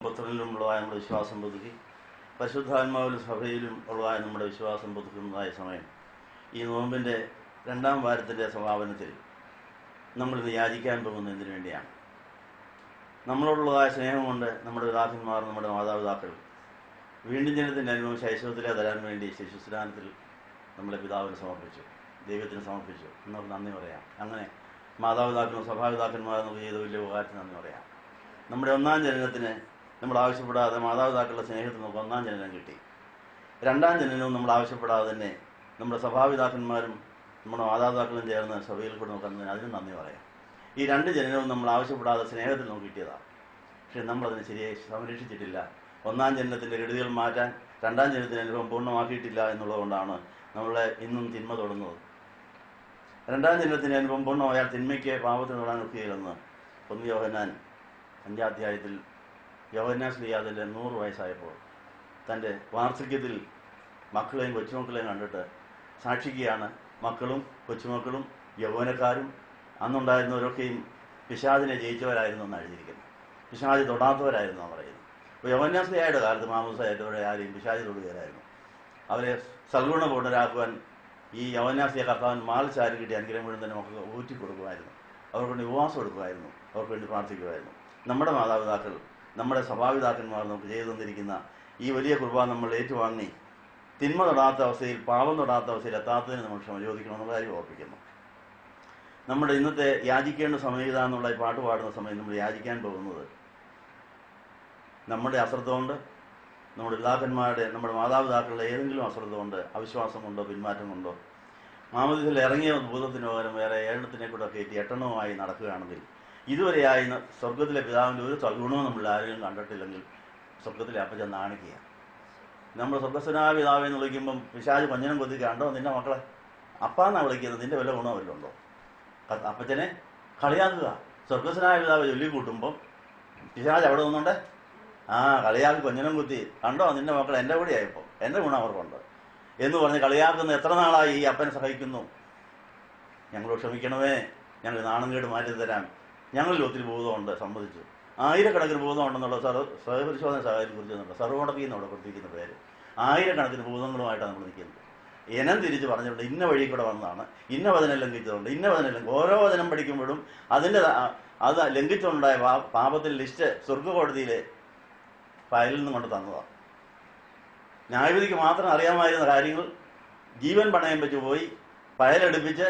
പുത്രനിലും ഉള്ളതായ നമ്മുടെ വിശ്വാസം പുതുക്കി പരിശുദ്ധാത്മാവിലും സഭയിലും ഉള്ളതായ നമ്മുടെ വിശ്വാസം പുതുക്കുന്നതായ സമയം ഈ നോമ്പിൻ്റെ 2ാം വാരത്തിൻ്റെ സമാപനത്തിൽ നമ്മളിന്ന് യാചിക്കാൻ പോകുന്നത് എന്തിനു വേണ്ടിയാണ്? നമ്മളോടുള്ളതായ സ്നേഹം കൊണ്ട് നമ്മുടെ പിതാക്കന്മാർ, നമ്മുടെ മാതാപിതാക്കൾ വീണ്ടും ജനത്തിൻ്റെ അനുഭവം ശൈശവത്തിലെ തരാൻ വേണ്ടി ശിശുസ്നാനത്തിൽ നമ്മളെ പിതാവിന് സമർപ്പിച്ചു, ദൈവത്തിന് സമർപ്പിച്ചു എന്നൊരു നന്ദി പറയാം. അങ്ങനെ മാതാപിതാക്കളും സഭാപിതാക്കന്മാരും നമുക്ക് ചെയ്ത വലിയ ഉപകാരത്തിന് നന്ദി പറയാം. നമ്മുടെ 1ാം ജനനത്തിന് നമ്മൾ ആവശ്യപ്പെടാതെ മാതാപിതാക്കളുടെ സ്നേഹത്തിൽ നമുക്ക് 1ാം ജനനം കിട്ടി. 2ാം ജനനവും നമ്മൾ ആവശ്യപ്പെടാതെ തന്നെ നമ്മുടെ സഭാപിതാക്കന്മാരും നമ്മുടെ മാതാപിതാക്കളും ചേർന്ന് സഭയിൽ കൂടെ നമുക്ക് അതിനും നന്ദി പറയാം. ഈ 2 ജനനവും നമ്മൾ ആവശ്യപ്പെടാതെ സ്നേഹത്തിൽ നമുക്ക് കിട്ടിയതാണ്. പക്ഷെ നമ്മളതിനെ ശരിയായി സംരക്ഷിച്ചിട്ടില്ല. 1ാം ജനനത്തിൻ്റെ കെടുതികൾ മാറ്റാൻ 2ാം ജനനത്തിൻ്റെ അനുഭവം പൂർണ്ണമാക്കിയിട്ടില്ല എന്നുള്ളതുകൊണ്ടാണ് നമ്മളെ ഇന്നും തിന്മ തൊടുന്നത്. 2ാം ജനനത്തിൻ്റെ അനുഭവം പൂർണ്ണമായാൽ തിന്മയ്ക്ക് പാപത്തിന് തൊടാൻ ഒക്കുകയില്ലെന്ന് 1 യോഹന്നാൻ 5-ാം അധ്യായത്തിൽ യോഹന്നാൻ ശ്ലീഹായുടെ 100 വയസ്സായപ്പോൾ തൻ്റെ വാർദ്ധക്യത്തിൽ മക്കളെയും കൊച്ചുമക്കളെയും കണ്ടിട്ട് സാക്ഷിക്കുകയാണ്. മക്കളും കൊച്ചുമക്കളും യൗവനക്കാരും അന്നുണ്ടായിരുന്നവരൊക്കെയും പിശാചിനെ ജയിച്ചവരായിരുന്നു എന്ന് എഴുതിയിരിക്കുന്നു. പിശാച് തൊടാത്തവരായിരുന്നു പറയുന്നത്. അപ്പോൾ യോഹന്നാൻ ശ്ലീഹായുടെ കാലത്ത് മാമോദിസയേറ്റവരെ ആരെയും പിശാച് തൊടുകയായിരുന്നു. അവരെ സൽഗുണപൂർണ്ണരാക്കുവാൻ ഈ യോഹന്നാൻ ശ്ലീഹ കർത്താവൻ മാൽച്ചാരി കിട്ടിയ അനുഗ്രഹം മുഴുവൻ തന്നെ മക്കൾക്ക് ഊറ്റി കൊടുക്കുമായിരുന്നു. അവർക്ക് വേണ്ടി ഉപവാസം എടുക്കുമായിരുന്നു, അവർക്ക് വേണ്ടി പ്രാർത്ഥിക്കുമായിരുന്നു. നമ്മുടെ മാതാപിതാക്കൾ, നമ്മുടെ സഭാപിതാക്കന്മാർ നമുക്ക് ചെയ്തു തന്നിരിക്കുന്ന ഈ വലിയ കുർബാന നമ്മൾ ഏറ്റുവാങ്ങി തിന്മ തൊടാത്ത അവസ്ഥയിൽ, പാപം തൊടാത്ത അവസ്ഥയിൽ എത്താത്തതിന് നമ്മൾ ക്ഷമ ചോദിക്കണമെന്നുള്ള കാര്യം ഓർപ്പിക്കുന്നു. നമ്മുടെ ഇന്നത്തെ യാചിക്കേണ്ട സമയത എന്നുള്ള ഈ പാട്ട് പാടുന്ന സമയം നമ്മൾ യാചിക്കാൻ പോകുന്നത് നമ്മുടെ അശ്രദ്ധ കൊണ്ട്, നമ്മുടെ പിതാക്കന്മാരുടെ, നമ്മുടെ മാതാപിതാക്കളുടെ ഏതെങ്കിലും അശ്രദ്ധ കൊണ്ട്, അവിശ്വാസം കൊണ്ടോ പിന്മാറ്റം കൊണ്ടോ മാമോദിസയിൽ ഇറങ്ങിയ ഭൂതത്തിന് പകരം വേറെ 7 കൂടെ കയറ്റി 8 നടക്കുകയാണെങ്കിൽ ഇതുവരെയായി സ്വർഗത്തിലെ പിതാവിൻ്റെ ഒരു സദ്ഗുണവും നമ്മൾ ആരെങ്കിലും കണ്ടിട്ടില്ലെങ്കിൽ സ്വർഗത്തിലെ അപ്പച്ചൻ നാണിക്കുക. നമ്മൾ സ്വർഗസ്വനായ പിതാവെ എന്ന് വിളിക്കുമ്പം പിശാച് പഞ്ഞനം കൊത്തി കണ്ടോ നിന്റെ മക്കളെ അപ്പാന്നാണ് വിളിക്കുന്നത്, നിന്റെ വല്ല ഗുണവും വല്ലതുണ്ടോ? അപ്പച്ചനെ കളിയാക്കുക. സ്വർഗസ്വനായ പിതാവ് ചൊല്ലിക്കൂട്ടുമ്പം പിശാച് അവിടെ നിന്നുണ്ട് കളിയാക്കി പഞ്ഞനം കുത്തി കണ്ടോ നിന്റെ മക്കൾ എൻ്റെ കൂടെ ആയപ്പോൾ എൻ്റെ ഗുണം അവർക്കുണ്ട് എന്ന് പറഞ്ഞ് കളിയാക്കുന്ന എത്ര നാളായി ഈ അപ്പനെ സഹിക്കുന്നു? ഞങ്ങൾ ക്ഷമിക്കണമേ, ഞങ്ങൾ നാണംകേട് മാറ്റി തരാം, ഞങ്ങളിൽ ഒത്തിരി ഭൂതമുണ്ട്, സമ്മതിച്ചു. 1000കണക്കിന് ഭൂതമുണ്ടെന്നുള്ള സ്വയപരിശോധന സഹായം കുറിച്ചുണ്ട്. സർവോടക്കി എന്നവിടെ കൊടുത്തിരിക്കുന്ന പേര്. 1000കണക്കിന് ഭൂതങ്ങളുമായിട്ടാണ് നമ്മൾ നിൽക്കുന്നത്. ഇനം തിരിച്ച് പറഞ്ഞിട്ടുണ്ട്, ഇന്ന വഴി കൂടെ വന്നതാണ്, ഇന്ന വചനം ലംഘിച്ചതുകൊണ്ട്, ഇന്ന വചനം ഓരോ വചനം പഠിക്കുമ്പോഴും അത് ലംഘിച്ചുകൊണ്ടുണ്ടായ പാപത്തിൽ ലിസ്റ്റ് സ്വർഗ്ഗകോടതിയിലെ ഫയലിൽ നിന്നും കൊണ്ട് തന്നതാണ്. ന്യായവിധിക്ക് മാത്രം അറിയാമായിരുന്ന കാര്യങ്ങൾ ജീവൻ പണയം വെച്ച് പോയി ഫയലെടുപ്പിച്ച്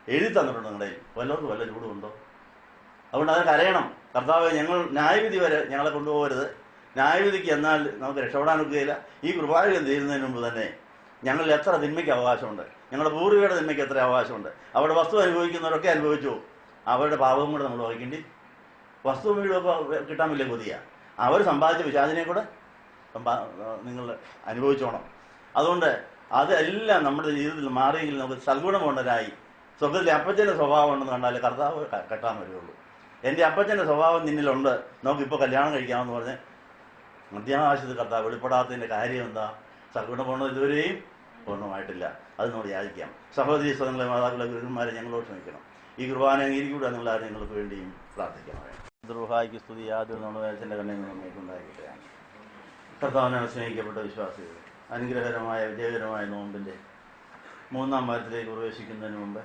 എഴുതി തന്നിട്ടുണ്ട്. നിങ്ങളുടെ വല്ലവർക്കും വല്ല ചൂടുമുണ്ടോ? അതുകൊണ്ട് അതിന് കരയണം. കർത്താവ്, ഞങ്ങൾ ന്യായവിധി വരെ ഞങ്ങളെ കൊണ്ടുപോകരുത്. ന്യായവിധിക്ക് എന്നാൽ നമുക്ക് രക്ഷപ്പെടാൻ ഒക്കുകയില്ല. ഈ കൃപാകരം തീരുന്നതിന് മുമ്പ് തന്നെ ഞങ്ങളിൽ എത്ര തിന്മയ്ക്ക് അവകാശമുണ്ട്, ഞങ്ങളുടെ പൂർവികരുടെ തിന്മയ്ക്ക് എത്ര അവകാശമുണ്ട്. അവിടെ വസ്തു അനുഭവിക്കുന്നവരൊക്കെ അനുഭവിച്ചു, അവരുടെ പാപവും കൂടെ നമ്മൾ വഹിക്കേണ്ടി. വസ്തു വീടൊക്കെ കിട്ടാൻ വലിയ കൊതിയ. അവർ സമ്പാദിച്ച പിശാചിനെ കൂടെ നിങ്ങൾ അനുഭവിച്ചോണം. അതുകൊണ്ട് അതെല്ലാം നമ്മുടെ ജീവിതത്തിൽ മാറിയെങ്കിൽ നമുക്ക് സൽഗുണമുള്ളവരായി സ്വർഗത്തിലെ അപ്പച്ചൻ്റെ സ്വഭാവം ഉണ്ടെന്ന് കണ്ടാലേ കർത്താവ് കെട്ടാൻ വരികയുള്ളൂ. എൻ്റെ അപ്പച്ചൻ്റെ സ്വഭാവം നിന്നിലുണ്ട്, നമുക്കിപ്പോൾ കല്യാണം കഴിക്കാമെന്ന് പറഞ്ഞ് മധ്യാകാശത്ത് കർത്താവ് വെളിപ്പെടാത്തതിൻ്റെ കാര്യം എന്താ? സൽഗുണപൂർണ്ണത ഇതുവരെയും പൂർണ്ണമായിട്ടില്ല. അത് നമ്മൾ യാചിക്കാം. സഹോദരി സ്വതങ്ങളെ, മാതാക്കളെ, ഗുരുക്കന്മാരെ ഞങ്ങളോട് ക്ഷമിക്കണം. ഈ കുർബാന അംഗീകരിക്കൂടെ നിങ്ങളാരും ഞങ്ങൾക്ക് വേണ്ടിയും പ്രാർത്ഥിക്കണം. ദുർഹായ്ക്ക് സ്തുതി യാതൊരു നമ്മുടെ കണ്ണിൽ നിന്നുണ്ടായിട്ടാണ്. കർത്താവിനെ സ്നേഹിക്കപ്പെട്ട വിശ്വാസികൾ, അനുഗ്രഹകരമായ വിജയകരമായ നോമ്പിൻ്റെ 3ാം വാരത്തിലേക്ക് പ്രവേശിക്കുന്നതിന് മുമ്പ്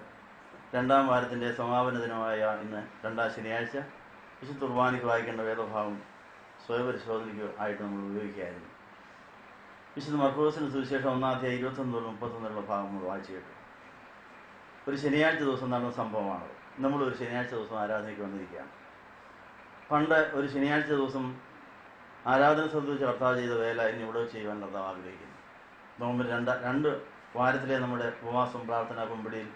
2ാം വാരത്തിൻ്റെ സമാപന ദിനമായ ഇന്ന് 2ാം ശനിയാഴ്ച വിശുദ്ധ കുർബാനയ്ക്ക് വായിക്കേണ്ട വേദഭാവം സ്വയപരിശോധനയ്ക്ക് ആയിട്ട് നമ്മൾ ഉപയോഗിക്കുകയായിരുന്നു. വിശുദ്ധ മർക്കോസിന് സുവിശേഷം 1-ാം അധ്യായം 21-31 ഭാഗം നമ്മൾ വായിച്ചു കേട്ടു. ഒരു ശനിയാഴ്ച ദിവസം നടന്ന സംഭവമാണ്. നമ്മളൊരു ശനിയാഴ്ച ദിവസം ആരാധനയ്ക്ക് വന്നിരിക്കുകയാണ്. പണ്ട് ഒരു ശനിയാഴ്ച ദിവസം ആരാധന ശ്രദ്ധിച്ച് കർത്താവ് ചെയ്ത വേല ഇനി ഇവിടെ ചെയ്യുവാൻ കർത്താവ് ആഗ്രഹിക്കുന്നു. നോമ്പിൽ 2 വാരത്തിലെ നമ്മുടെ ഉപവാസം, പ്രാർത്ഥന, കുമ്പിടിയിൽ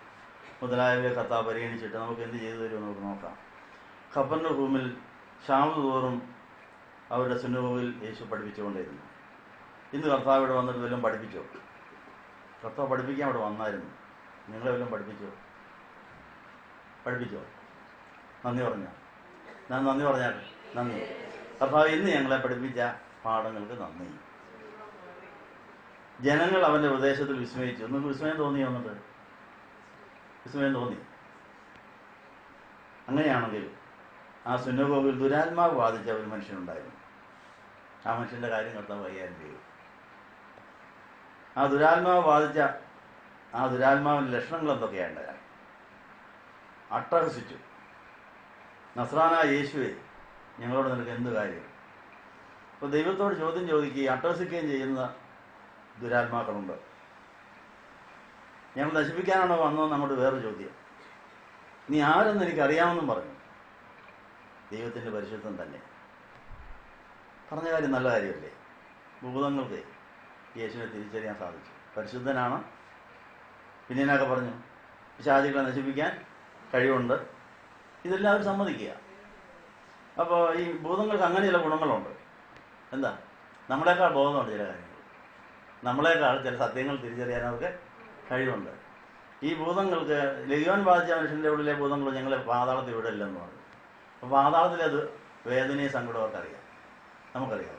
മുതലായവയെ കർത്താവ് പരിഗണിച്ചിട്ട് നമുക്ക് എന്ത് ചെയ്തു തരുമെന്ന് നമുക്ക് നോക്കാം. ഖപ്പർനഹൂമിൽ ശാബത്ത് തോറും അവരുടെ സുന്നഹുവിൽ യേശു പഠിപ്പിച്ചുകൊണ്ടിരുന്നു. ഇന്ന് കർത്താവ് ഇവിടെ വന്നിട്ട് വല്ലതും പഠിപ്പിച്ചോ? കർത്താവ് പഠിപ്പിക്കാൻ ഇവിടെ വന്നായിരുന്നു. നിങ്ങളെ വല്ലതും പഠിപ്പിച്ചോ? നന്ദി പറഞ്ഞോ? ഞാൻ നന്ദി പറഞ്ഞാൽ നന്ദി. കർത്താവ് ഇന്ന് ഞങ്ങളെ പഠിപ്പിച്ച പാഠങ്ങൾക്ക് നന്ദി. ജനങ്ങൾ അവൻ്റെ ഉപദേശത്തിൽ വിസ്മയിച്ചു. നിങ്ങൾക്ക് വിസ്മയം തോന്നി? വന്നിട്ട് വിസ്മയം തോന്നി? അങ്ങനെയാണെങ്കിൽ ആ സുന്നഗോഗിൽ ദുരാത്മാവ് ബാധിച്ച ഒരു മനുഷ്യനുണ്ടായിരുന്നു. ആ മനുഷ്യൻ്റെ കാര്യം കർത്താവ് കൈകാര്യം ചെയ്തു. ആ ദുരാത്മാവ് ബാധിച്ച ആ ദുരാത്മാവിൻ്റെ ലക്ഷണങ്ങൾ എന്തൊക്കെയാണ്? അട്ടഹസിച്ചു, നസ്രാനായ യേശുവേ, ഞങ്ങളോട് നിനക്ക് എന്ത് കാര്യം? അപ്പോൾ ദൈവത്തോട് ചോദ്യം ചോദിക്കുകയും അട്ടഹസിക്കുകയും ചെയ്യുന്ന ദുരാത്മാക്കളുണ്ട്. ഞങ്ങൾ നശിപ്പിക്കാനാണോ വന്നതെന്ന് അങ്ങോട്ട് വേറൊരു ചോദ്യം. നീ ആരെന്ന് എനിക്കറിയാമെന്നും പറഞ്ഞു. ദൈവത്തിൻ്റെ പരിശുദ്ധം തന്നെ പറഞ്ഞ കാര്യം നല്ല കാര്യമല്ലേ? ഭൂതങ്ങൾക്ക് യേശുവിനെ തിരിച്ചറിയാൻ സാധിച്ചു. പരിശുദ്ധനാണ്. പിന്നെ എന്നൊക്കെ പറഞ്ഞു, പിശാചുക്കളെ നശിപ്പിക്കാൻ കഴിവുണ്ട്. ഇതെല്ലാം അവർ സമ്മതിക്കുക. അപ്പോൾ ഈ ഭൂതങ്ങൾക്ക് അങ്ങനെ ചില ഗുണങ്ങളുണ്ട്. എന്താ? നമ്മളെക്കാൾ ബോധമുണ്ട് ചില കാര്യങ്ങൾ. നമ്മളെക്കാൾ ചില സത്യങ്ങൾ തിരിച്ചറിയാൻ അവർക്ക് കഴിവുണ്ട്. ഈ ഭൂതങ്ങൾക്ക് ലഘുവാൻ ബാധിച്ച മനുഷ്യൻ്റെ ഉള്ളിലെ ഭൂതങ്ങൾ ഞങ്ങളെ പാതാളത്തിൽ വിടില്ലെന്ന് പറഞ്ഞു. അപ്പോൾ പാതാളത്തിലത് വേദനയും സങ്കടവും അവർക്കറിയാം, നമുക്കറിയാം.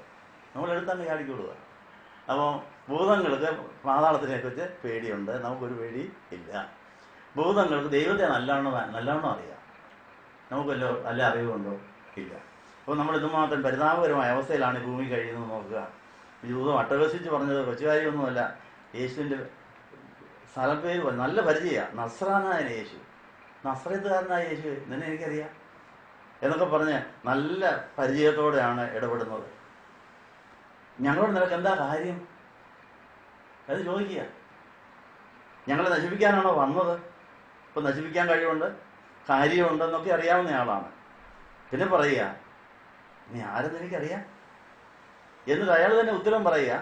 നമ്മളെടുത്തങ്ങ് ചാടിക്കൊടുക്കുക. അപ്പോൾ ഭൂതങ്ങൾക്ക് പാതാളത്തിനെക്കുറിച്ച് പേടിയുണ്ട്, നമുക്കൊരു പേടി ഇല്ല. ഭൂതങ്ങൾക്ക് ദൈവത്തെ നല്ലവണ്ണം അറിയാം, നമുക്കല്ലോ നല്ല അറിവുണ്ടോ? ഇല്ല. അപ്പോൾ നമ്മൾ ഇതുമാത്രം പരിതാപകരമായ അവസ്ഥയിലാണ് ഈ ഭൂമി കഴിയുന്നത് നോക്കുക. ഈ ഭൂതം അട്ടഹസിച്ച് പറഞ്ഞത് കൊച്ചുകാരിയൊന്നുമല്ല. യേശുവിൻ്റെ സ്ഥലപ്പേര് പറഞ്ഞു, നല്ല പരിചയമാണ്. നസ്രാനായ യേശു, നസ്രത്തുകാരനായ യേശു, നിന്നെ എനിക്കറിയാം എന്നൊക്കെ പറഞ്ഞ് നല്ല പരിചയത്തോടെയാണ് ഇടപെടുന്നത്. ഞങ്ങളോട് നിനക്ക് എന്താ കാര്യം? അത് ചോദിക്കുക. ഞങ്ങളെ നശിപ്പിക്കാനാണോ വന്നത്? ഇപ്പം നശിപ്പിക്കാൻ കഴിവുണ്ട്, കാര്യമുണ്ടെന്നൊക്കെ അറിയാവുന്ന ആളാണ്. പിന്നെ പറയുക, നീ ആരെന്ന് എനിക്കറിയാം. എന്നിട്ട് അയാൾ തന്നെ ഉത്തരം പറയുക,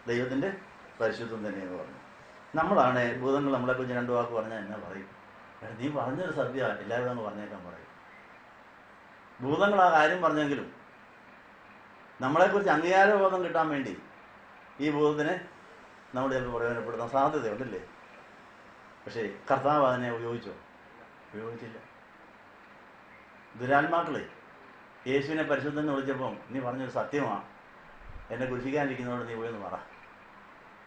ദൈവത്തിൻ്റെ പരിശുദ്ധം തന്നെയെന്ന് പറഞ്ഞു. നമ്മളാണ് ഭൂതങ്ങൾ നമ്മളെക്കുറിച്ച് രണ്ടു വാക്ക് പറഞ്ഞാൽ എന്നാ പറയും? നീ പറഞ്ഞൊരു സത്യ എല്ലാവരും അങ്ങ് പറഞ്ഞേക്കാൻ പറയും. ഭൂതങ്ങൾ ആ കാര്യം പറഞ്ഞെങ്കിലും നമ്മളെക്കുറിച്ച് അംഗീകാരബോധം കിട്ടാൻ വേണ്ടി ഈ ഭൂതത്തിനെ നമ്മൾ ചിലപ്പോൾ പ്രയോജനപ്പെടുത്താൻ സാധ്യതയുണ്ടല്ലേ? പക്ഷേ കർത്താവ് അതിനെ ഉപയോഗിച്ചോ? ഉപയോഗിച്ചില്ല. ദുരാത്മാക്കളെ യേശുവിനെ പരിശുദ്ധൻ വിളിച്ചപ്പം നീ പറഞ്ഞൊരു സത്യമാണ്, എന്നെ കുരിശിക്കാനിരിക്കുന്നവരോട് നീ പോയെന്ന് പറ.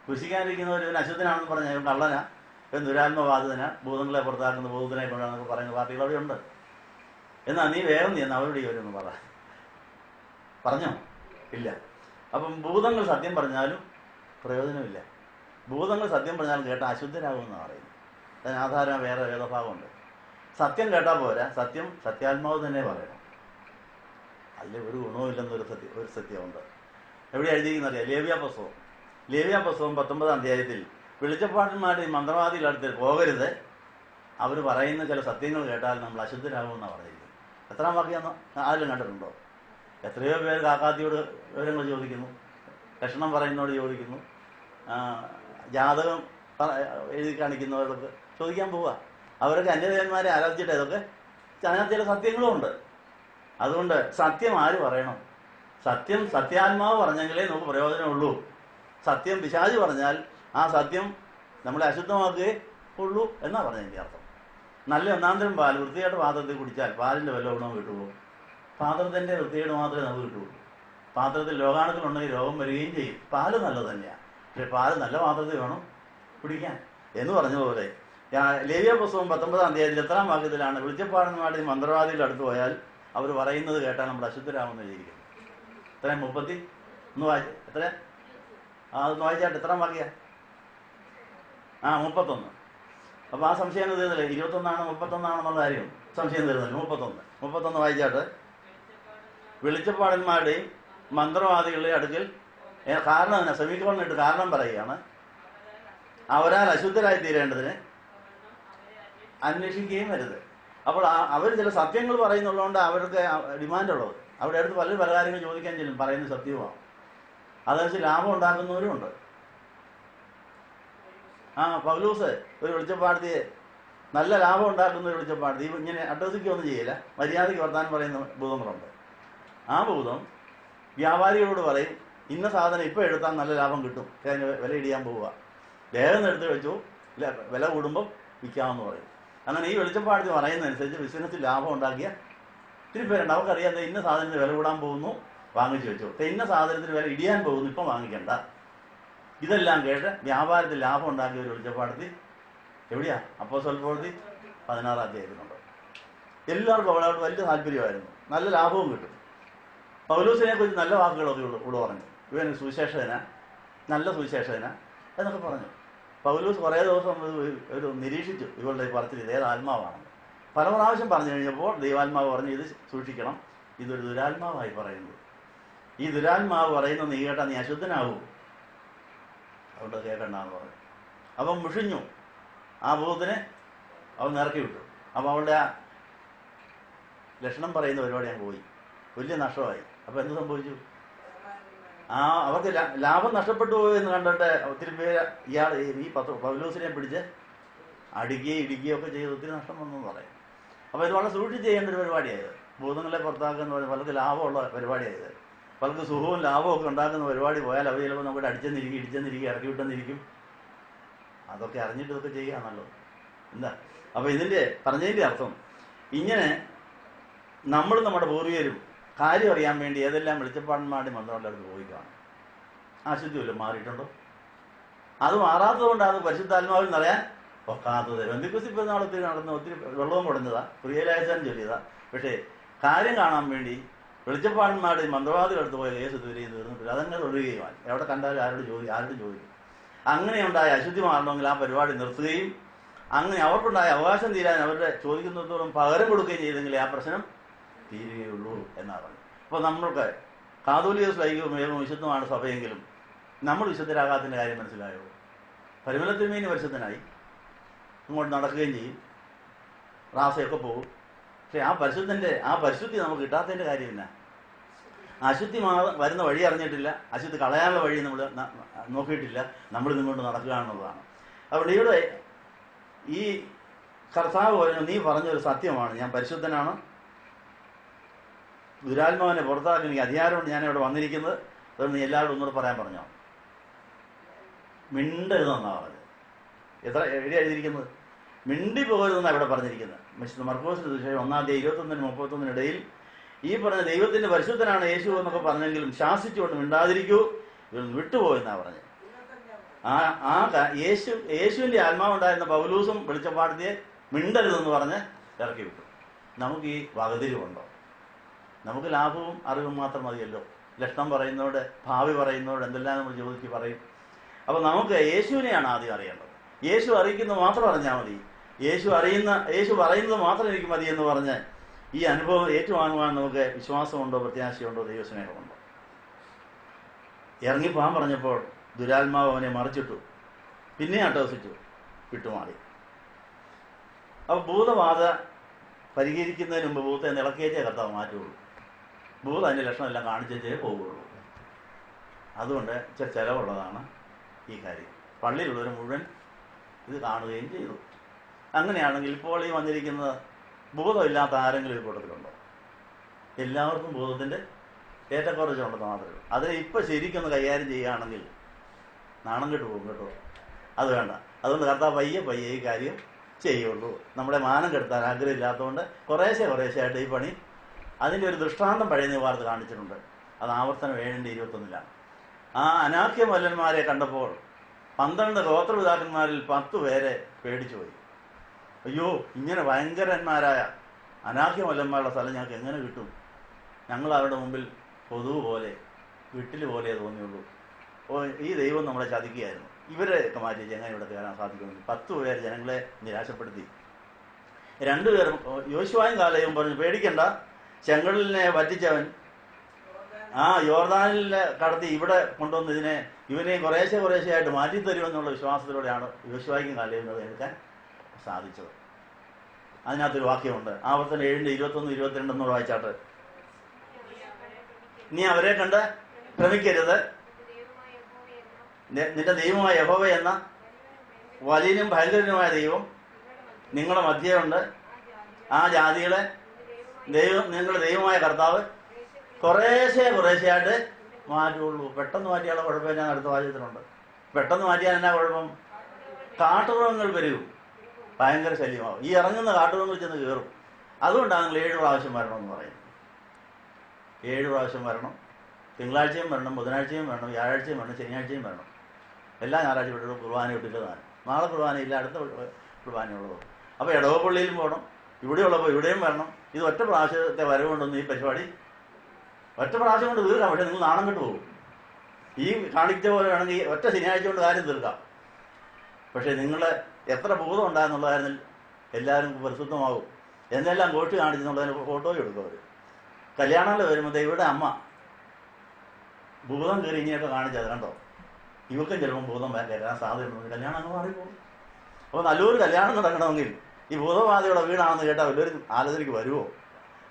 കുരിശിക്കാനിരിക്കുന്നവർ ഇവൻ അശുദ്ധനാണെന്ന് പറഞ്ഞാൽ ഇവൻ കള്ളനാ, ഇവൻ ദുരാത്മബാധിതനാ, ഭൂതങ്ങളെ പുറത്താക്കുന്ന ഭൂതത്തിനെ കൊണ്ടാണെന്നൊക്കെ പറയുന്ന പാർട്ടികൾ അവിടെ ഉണ്ട്. എന്നാൽ നീ വേഗം നീ എന്ന് അവരോട് ഇവരൊന്ന് പറ. പറഞ്ഞോ? ഇല്ല. അപ്പം ഭൂതങ്ങൾ സത്യം പറഞ്ഞാലും പ്രയോജനമില്ല. ഭൂതങ്ങൾ സത്യം പറഞ്ഞാലും കേട്ട അശുദ്ധരാകുമെന്നാണ് പറയുന്നത്. അതിന് ആധാരം വേറെ വേദഭാഗമുണ്ട്. സത്യം കേട്ടാൽ പോരാ, സത്യം സത്യാത്മാവ് തന്നെ പറയണം. അതിൽ ഒരു ഗുണവുമില്ലെന്നൊരു സത്യമുണ്ട്. എവിടെ എഴുതിയിരിക്കുന്നറിയാം? ലേവ്യ പുസ്തകം 19 അധ്യായത്തിൽ വെളിച്ചപ്പാടന്മാരുടെ ഈ മന്ത്രവാദികളുടെ അടുത്ത് പോകരുത്, അവർ പറയുന്ന ചില സത്യങ്ങൾ കേട്ടാൽ നമ്മൾ അശുദ്ധരാകുമെന്നാണ് പറഞ്ഞിരിക്കുന്നത്. എത്രാം വാക്യാന്ന് ആരെങ്കിലും കണ്ടിട്ടുണ്ടോ? എത്രയോ പേര് കാക്കാത്തിയോട് വിവരങ്ങൾ ചോദിക്കുന്നു, ലക്ഷണം പറയുന്നതോട് ചോദിക്കുന്നു, ജാതകം എഴുതി കാണിക്കുന്നവർക്ക് ചോദിക്കാൻ പോവുക. അവരൊക്കെ അന്യദേവന്മാരെ ആരാധിച്ചിട്ട് ഇതൊക്കെ അതിനകത്ത് ചില സത്യങ്ങളും ഉണ്ട്. അതുകൊണ്ട് സത്യം ആര് പറയണം? സത്യം സത്യാത്മാവ് പറഞ്ഞെങ്കിലേ നമുക്ക് പ്രയോജനമുള്ളൂ. സത്യം പിശാച് പറഞ്ഞാൽ ആ സത്യം നമ്മളെ അശുദ്ധമാക്കുകയേ ഉള്ളൂ എന്നാ പറഞ്ഞതിൻ്റെ അർത്ഥം. നല്ല ഒന്നാന്തരം പാൽ വൃത്തിയായിട്ട് പാത്രത്തിൽ കുടിച്ചാൽ പാലിൻ്റെ വല്ല ഗുണവും കിട്ടുമോ? പാത്രത്തിൻ്റെ വൃത്തികേട് മാത്രമേ നമുക്ക് കിട്ടുള്ളൂ. പാത്രത്തിൽ രോഗാണുക്കളുണ്ടെങ്കിൽ രോഗം വരികയും ചെയ്യും. പാല് നല്ലത് തന്നെയാണ്, പക്ഷെ പാല് നല്ല പാത്രത്തിൽ വേണം കുടിക്കാൻ എന്ന് പറഞ്ഞതുപോലെ ലേവ്യ പുസ്തകം 19 അധ്യായത്തിൽ 8-ാം വാക്യത്തിലാണ് വെളിച്ചപ്പാടന്മാരുടെ മന്ത്രവാദികളുടെ അടുത്ത് പോയാൽ അവർ പറയുന്നത് കേട്ടാൽ നമ്മൾ അശുദ്ധരാകുമെന്ന് എഴുതിയിരിക്കുന്നു. എത്രയും 30 ഒന്ന് വായിച്ച എത്ര അതൊന്ന് വായിച്ചാട്ട് എത്രാം വാക്യ? 31. അപ്പോൾ ആ സംശയം തീർന്നില്ലേ? 21 31 കാര്യം സംശയം തീർന്നില്ല. 31 വായിച്ചാട്ട് വെളിച്ചപ്പാടന്മാരുടെയും മന്ത്രവാദികളുടെയും അടുക്കൽ കാരണം തന്നെ സെമിക്കോണിട്ട് കാരണം പറയുകയാണ്, അവരാൽ അശുദ്ധരായി തീരേണ്ടതിന് അന്വേഷിക്കുകയും വരുത്. അപ്പോൾ അവർ ചില സത്യങ്ങൾ പറയുന്നുള്ളതുകൊണ്ട് അവർക്ക് ഡിമാൻഡുള്ളത്. അവിടെ അടുത്ത് പല കാര്യങ്ങൾ ചോദിക്കാൻ ചെല്ലും, പറയുന്നത് സത്യവുമാണ്. അതനുസരിച്ച് ലാഭം ഉണ്ടാക്കുന്നവരും ഉണ്ട്. പൗലൂസ് ഒരു വെളിച്ചപ്പാടത്തിയെ നല്ല ലാഭം ഉണ്ടാക്കുന്ന ഒരു വെളിച്ചപ്പാടത്തി ഇങ്ങനെ അഡ്രസ്സിക്കൊന്നും ചെയ്യില്ല, മര്യാദയ്ക്ക് വർത്താനം പറയുന്ന ഭൂതങ്ങളുണ്ട്. ആ ഭൂതം വ്യാപാരികളോട് പറയും, ഇന്ന സാധനം ഇപ്പോൾ എടുത്താൽ നല്ല ലാഭം കിട്ടും, വില ഇടിയാൻ പോവുക, വേഗം എടുത്ത് വെച്ചു, വില കൂടുമ്പോൾ വിൽക്കാമെന്ന് പറയും. അങ്ങനെ ഈ വെളിച്ചപ്പാടത്തി പറയുന്നതനുസരിച്ച് ബിസിനസ്സിൽ ലാഭം ഉണ്ടാക്കിയ ഒത്തിരി പേരുണ്ട്. അവർക്കറിയാം ഇന്ന സാധനത്തിന് വില കൂടാൻ പോകുന്നു, വാങ്ങിച്ചു വെച്ചു. ഇന്ന സാധനത്തിന് വില ഇടിയാൻ പോകുന്നു, ഇപ്പം വാങ്ങിക്കണ്ട. ഇതെല്ലാം കേട്ട് വ്യാപാരത്തിൽ ലാഭം ഉണ്ടാക്കിയ ഒരു വെളിച്ചപ്പാടത്തി എവിടെയാ? അപ്പോസ്തല പ്രവൃത്തി 16 അധ്യായത്തിലുണ്ട്. എല്ലാവർക്കും അവിടെ വലിയ താല്പര്യമായിരുന്നു, നല്ല ലാഭവും കിട്ടും. പൗലോസിനെ കുറിച്ച് നല്ല വാക്കുകളൊക്കെ ഇവിടെ പറഞ്ഞു. ഇവൻ സുവിശേഷകന, നല്ല സുവിശേഷകന എന്നൊക്കെ പറഞ്ഞു. പൗലോസ് കുറേ ദിവസം ഒരു നിരീക്ഷിച്ചു ഇവളുടെ പറച്ചിൽ ഇത് ഏത് ആത്മാവാണ്. പല പ്രാവശ്യം പറഞ്ഞു കഴിഞ്ഞപ്പോൾ ദൈവാത്മാവ് പറഞ്ഞു ഇത് സൂക്ഷിക്കണം, ഇതൊരു ദുരാത്മാവായി പറയുന്നത്. ഈ ദുരാത്മാവ് പറയുന്നത് നീ കേട്ടാ നീ അശുദ്ധനാവൂ, അതുകൊണ്ട് കേൾക്കണ്ടെന്ന് പറഞ്ഞു. അവൻ മുഷിഞ്ഞു, ആ ഭൂതത്തിനെ അവൻ ഇറക്കി വിട്ടു. അപ്പം അവളുടെ ആ ലക്ഷണം പറയുന്ന പരിപാടി ഞാൻ പോയി, വലിയ നഷ്ടമായി. അപ്പം എന്ത് സംഭവിച്ചു? അവർക്ക് ലാഭം നഷ്ടപ്പെട്ടു പോയെന്ന് കണ്ടിട്ട് ഒത്തിരി പേര് ഈ പൗലോസിനെ പിടിച്ച് അടിക്കുകയും ഇടിക്കുകയും ഒക്കെ ചെയ്ത് ഒത്തിരി നഷ്ടം വന്നെന്ന് പറയും. അപ്പോൾ ഇത് വളരെ സൂക്ഷിച്ച് ചെയ്യേണ്ട ഒരു പരിപാടിയായത്. ഭൂതങ്ങളെ പുറത്താക്കുന്ന പലർക്ക് ലാഭമുള്ള പരിപാടിയായത്. പലർക്ക് സുഖവും ലാഭവും ഒക്കെ ഉണ്ടാക്കുന്ന പരിപാടി പോയാൽ അവർ ചിലപ്പോൾ നമുക്ക് ഇടിച്ചെന്നിരിക്കും ഇറക്കി വിട്ടെന്നിരിക്കും. അതൊക്കെ അറിഞ്ഞിട്ട് ഇതൊക്കെ ചെയ്യുകയാണല്ലോ. എന്താ അപ്പോൾ ഇതിൻ്റെ പറഞ്ഞതിൻ്റെ അർത്ഥം, ഇങ്ങനെ നമ്മൾ നമ്മുടെ പൂർവികരും കാര്യം അറിയാൻ വേണ്ടി ഏതെല്ലാം വെളിച്ചപ്പാടന്മാരുടെ മന്ത്രങ്ങളുടെ അടുത്ത് പോയി കാണും. അശുദ്ധി വല്ലതും മാറിയിട്ടുണ്ടോ? അത് മാറാത്തത് കൊണ്ടാണ് പരിശുദ്ധാത്മാവിൽ നിറയാൻ ഒക്കാത്തത്. ബന്ധുക്കുസി പെരുന്നാൾ ഒത്തിരി നടന്ന് ഒത്തിരി വെള്ളവും മുടഞ്ഞതാ, പ്രിയലായസാൻ ചൊല്ലിയതാ. പക്ഷേ കാര്യം കാണാൻ വേണ്ടി വെളിച്ചപ്പാടന്മാരുടെ മന്ത്രവാദികളടുത്ത് പോയ കേസ് ഇതുവരെയും തീർന്നിട്ടില്ല. അതങ്ങനെ തുടരുകയുമാണ്. എവിടെ കണ്ടാലും ആരോടും ചോദിക്കും. അങ്ങനെ ഉണ്ടായ അശുദ്ധി മാറണമെങ്കിൽ ആ പരിപാടി നിർത്തുകയും അങ്ങനെ അവർക്കുണ്ടായ അവകാശം തീരാൻ അവരുടെ ചോദിക്കുന്നതോറും പകരം കൊടുക്കുകയും ചെയ്തെങ്കിൽ ആ പ്രശ്നം തീരുകയുള്ളൂ എന്നാണ് പറഞ്ഞത്. അപ്പോൾ നമ്മൾക്ക് കാതോലിക സ്ലൈകവും ഏവം വിശുദ്ധമാണ് സഭയെങ്കിലും നമ്മൾ വിശുദ്ധരാകാത്തതിൻ്റെ കാര്യം മനസ്സിലായോ? പരിമലത്തിന്മേനി പരിശുദ്ധനായി ഇങ്ങോട്ട് നടക്കുകയും ചെയ്യും, റാസയൊക്കെ പോകും. പക്ഷെ ആ പരിശുദ്ധി നമുക്ക് കിട്ടാത്തതിൻ്റെ കാര്യമില്ല. അശുദ്ധി വരുന്ന വഴി അറിഞ്ഞിട്ടില്ല, അശുദ്ധി കളയാനുള്ള വഴി നമ്മൾ നോക്കിയിട്ടില്ല, നമ്മൾ ഇതുകൊണ്ട് നടക്കുക എന്നുള്ളതാണ്. അവിടെ ഇവിടെ ഈ കർത്താവ് പറഞ്ഞു, നീ പറഞ്ഞൊരു സത്യമാണ്, ഞാൻ പരിശുദ്ധനാണ്, ദുരാത്മാവിനെ പുറത്താക്കി എനിക്ക് അധികാരമുണ്ട്, ഞാൻ ഇവിടെ വന്നിരിക്കുന്നത്, അതുകൊണ്ട് നീ എല്ലാവരും ഒന്നുകൂടെ പറയാൻ പറഞ്ഞോ. മിണ്ടരുതെന്നാണ് പറഞ്ഞത്. എവിടെ എഴുതിയിരിക്കുന്നത്? മിണ്ടി പോകരുതെന്നാണ് ഇവിടെ പറഞ്ഞിരിക്കുന്നത്. മിസ്റ്റർ മർക്കോസിന്റെ സുവിശേഷം 1:21-31 ഈ പറഞ്ഞ ദൈവത്തിന്റെ പരിശുദ്ധനാണ് യേശു എന്നൊക്കെ പറഞ്ഞെങ്കിലും ശാസിച്ചുകൊണ്ട് മിണ്ടാതിരിക്കൂ, ഇവരൊന്ന് വിട്ടുപോയെന്നാണ് പറഞ്ഞത്. യേശുവിന്റെ ആത്മാവുണ്ടായിരുന്ന പൗലൂസും വെളിച്ചപ്പാടത്തിയെ മിണ്ടരുതെന്ന് പറഞ്ഞ് ഇറക്കി വിട്ടു. നമുക്ക് ഈ വകതിരിവുണ്ടോ? നമുക്ക് ലാഭവും അറിവും മാത്രം മതിയല്ലോ. ലക്ഷണം പറയുന്നതോടെ, ഭാവി പറയുന്നതോടെ എന്തെല്ലാം നമ്മൾ ചോദിച്ച് പറയും. അപ്പോൾ നമുക്ക് യേശുവിനെയാണ് ആദ്യം അറിയേണ്ടത്. യേശു അറിയിക്കുന്നത് മാത്രം അറിഞ്ഞാൽ മതി. യേശു പറയുന്നത് മാത്രം എനിക്ക് മതി എന്ന് പറഞ്ഞ് ഈ അനുഭവം ഏറ്റുവാങ്ങുവാൻ നമുക്ക് വിശ്വാസമുണ്ടോ, പ്രത്യാശയുണ്ടോ, ദൈവസ്നേഹമുണ്ടോ? ഇറങ്ങിപ്പോകാൻ പറഞ്ഞപ്പോൾ ദുരാത്മാവ് അവനെ മറിച്ചിട്ടു, പിന്നെ അട്ടഹസിച്ചു, വിട്ടുമാറി. അപ്പോൾ ഭൂതബാധ പരിഹരിക്കുന്നതിന് മുമ്പ് ഭൂതത്തെ നിളക്കേറ്റേ കർത്താവ് മാറ്റുള്ളൂ. ഭൂതം അതിൻ്റെ ലക്ഷണമെല്ലാം കാണിച്ചേ പോവുകയുള്ളൂ. അതുകൊണ്ട് ഇച്ചിരി ചിലവുള്ളതാണ് ഈ കാര്യം. പള്ളിയിലുള്ളവർ മുഴുവൻ ഇത് കാണുകയും ചെയ്തു. അങ്ങനെയാണെങ്കിൽ ഇപ്പോൾ ഈ വന്നിരിക്കുന്നത് ഭൂതമില്ലാത്ത ആരെങ്കിലും ഈ കൂട്ടത്തിലുണ്ടോ? എല്ലാവർക്കും ഭൂതത്തിൻ്റെ ഏറ്റക്കുറച്ചുണ്ടെന്ന് മാത്രമേ. അത് ഇപ്പം ശരിക്കൊന്ന് കൈകാര്യം ചെയ്യുകയാണെങ്കിൽ നാണം കെട്ട് പോകും കേട്ടോ. അത് വേണ്ട. അതുകൊണ്ട് കർത്താവ് പയ്യെ ഈ കാര്യം ചെയ്യുള്ളൂ. നമ്മുടെ മാനം കെടുത്താൻ ആഗ്രഹമില്ലാത്തതുകൊണ്ട് കുറേശ്ശെയായിട്ട് ഈ പണി. അതിൻ്റെ ഒരു ദൃഷ്ടാന്തം പഴയ നിവാർത്ത് കാണിച്ചിട്ടുണ്ട്. അത് ആവർത്തനം 7:21 ആ അനാഖ്യ മല്ലന്മാരെ കണ്ടപ്പോൾ 12 ഗോത്രപിതാക്കന്മാരിൽ 10 പേരെ പേടിച്ചുപോയി. അയ്യോ, ഇങ്ങനെ ഭയങ്കരന്മാരായ അനാഖ്യ മല്ലന്മാരുടെ സ്ഥലം ഞങ്ങൾക്ക് എങ്ങനെ കിട്ടും? ഞങ്ങൾ അവരുടെ മുമ്പിൽ കൊതുവ് പോലെ, വിട്ടിൽ പോലെ തോന്നിയുള്ളൂ. ഈ ദൈവം നമ്മളെ ചതിക്കുകയായിരുന്നു. ഇവരെയൊക്കെ മാറ്റി എങ്ങനെ ഇവിടെ കയറാൻ സാധിക്കുമെന്ന് 10 പേർ ജനങ്ങളെ നിരാശപ്പെടുത്തി. 2 പേർ യോശുവായും കാലേയും പറഞ്ഞു, പേടിക്കണ്ട, ചെങ്കടലിനെ വറ്റിച്ചവൻ യോർദാനിലെ കടത്തി ഇവിടെ കൊണ്ടുവന്ന് ഇവനെയും കുറേശ്ശെയായിട്ട് മാറ്റിത്തരുമെന്നുള്ള വിശ്വാസത്തിലൂടെയാണ് യോശുവായ്ക്കും കാലേയും എടുക്കാൻ സാധിച്ചത്. അതിനകത്തൊരു വാക്യമുണ്ട്, ആവർത്തനം 7:21-22 വായിച്ചാട്ട്. നീ അവരെ കണ്ട് ഭ്രമിക്കരുത്, നിന്റെ ദൈവമായ യഹോവ എന്ന വലിയനും ഭയങ്കരനുമായ ദൈവം നിങ്ങളുടെ മധ്യമുണ്ട്. ആ ജാതികളെ നിങ്ങളുടെ ദൈവമായ കർത്താവ് കുറേശ്ശെയായിട്ട് മാറ്റുള്ളൂ. പെട്ടെന്ന് മാറ്റിയാലുള്ള കുഴപ്പം ഞാൻ അടുത്ത വാചകത്തിലുണ്ട്. പെട്ടെന്ന് മാറ്റിയാൽ എന്നാ കുഴപ്പം? കാട്ടുമൃഗങ്ങൾ പെരുകും, ഭയങ്കര ശല്യമാവും. ഈ ഇറങ്ങുന്ന കാട്ടുമൃഗങ്ങൾ ചെന്ന് കയറും. അതുകൊണ്ടാണ് നിങ്ങൾ 7 പ്രാവശ്യം വരണമെന്ന് പറയുന്നത്. 7 പ്രാവശ്യം വരണം. തിങ്കളാഴ്ചയും വരണം, ബുധനാഴ്ചയും വരണം, വ്യാഴാഴ്ചയും വരണം, ശനിയാഴ്ചയും വരണം. എല്ലാ ഞായറാഴ്ച വിട്ടിട്ട് കുർബാന ഇട്ടില്ലതാണ്. നാളെ കുർബാനയില്ല, അടുത്ത കുർബാനയുള്ളത്. അപ്പോൾ ഇടവപ്പള്ളിയിലും പോകണം, ഇവിടെയുള്ളപ്പോൾ ഇവിടെയും വരണം. ഇത് ഒറ്റ പ്രാവശ്യത്തെ വരവുകൊണ്ടൊന്നും ഈ പരിപാടി ഒറ്റ പ്രാവശ്യം കൊണ്ട് തീർക്കാം. പക്ഷെ നിങ്ങൾ നാണം കെട്ട് പോകും. ഈ കാണിച്ച പോലെ വേണമെങ്കിൽ ഒറ്റ ശനിയാഴ്ച കൊണ്ട് കാര്യം തീർക്കാം. പക്ഷെ നിങ്ങളെ എത്ര ബോധം ഉണ്ടായെന്നുള്ള കാര്യത്തിൽ എല്ലാവരും പരിശുദ്ധമാകും. എന്നെല്ലാം കോട്ടി കാണിച്ചെന്നുള്ളതിന് ഫോട്ടോയും എടുക്കും അവർ. കല്യാണങ്ങൾ വരുമ്പോൾ ഇവിടെ അമ്മ ഭൂതം കയറി ഇങ്ങനെയൊക്കെ കാണിച്ചത് കണ്ടോ. ഇവക്കും ചിലപ്പം ഭൂതം കേൾക്കാൻ സാധ്യതയുണ്ട്. കല്യാണം അങ്ങ് മാറിപ്പോകും. അപ്പോൾ നല്ലൊരു കല്യാണം നടക്കണമെങ്കിൽ ഈ ഭൂതബാധയുടെ വീടാണെന്ന് കേട്ടാൽ വലിയൊരു ആലോചനയ്ക്ക് വരുമോ?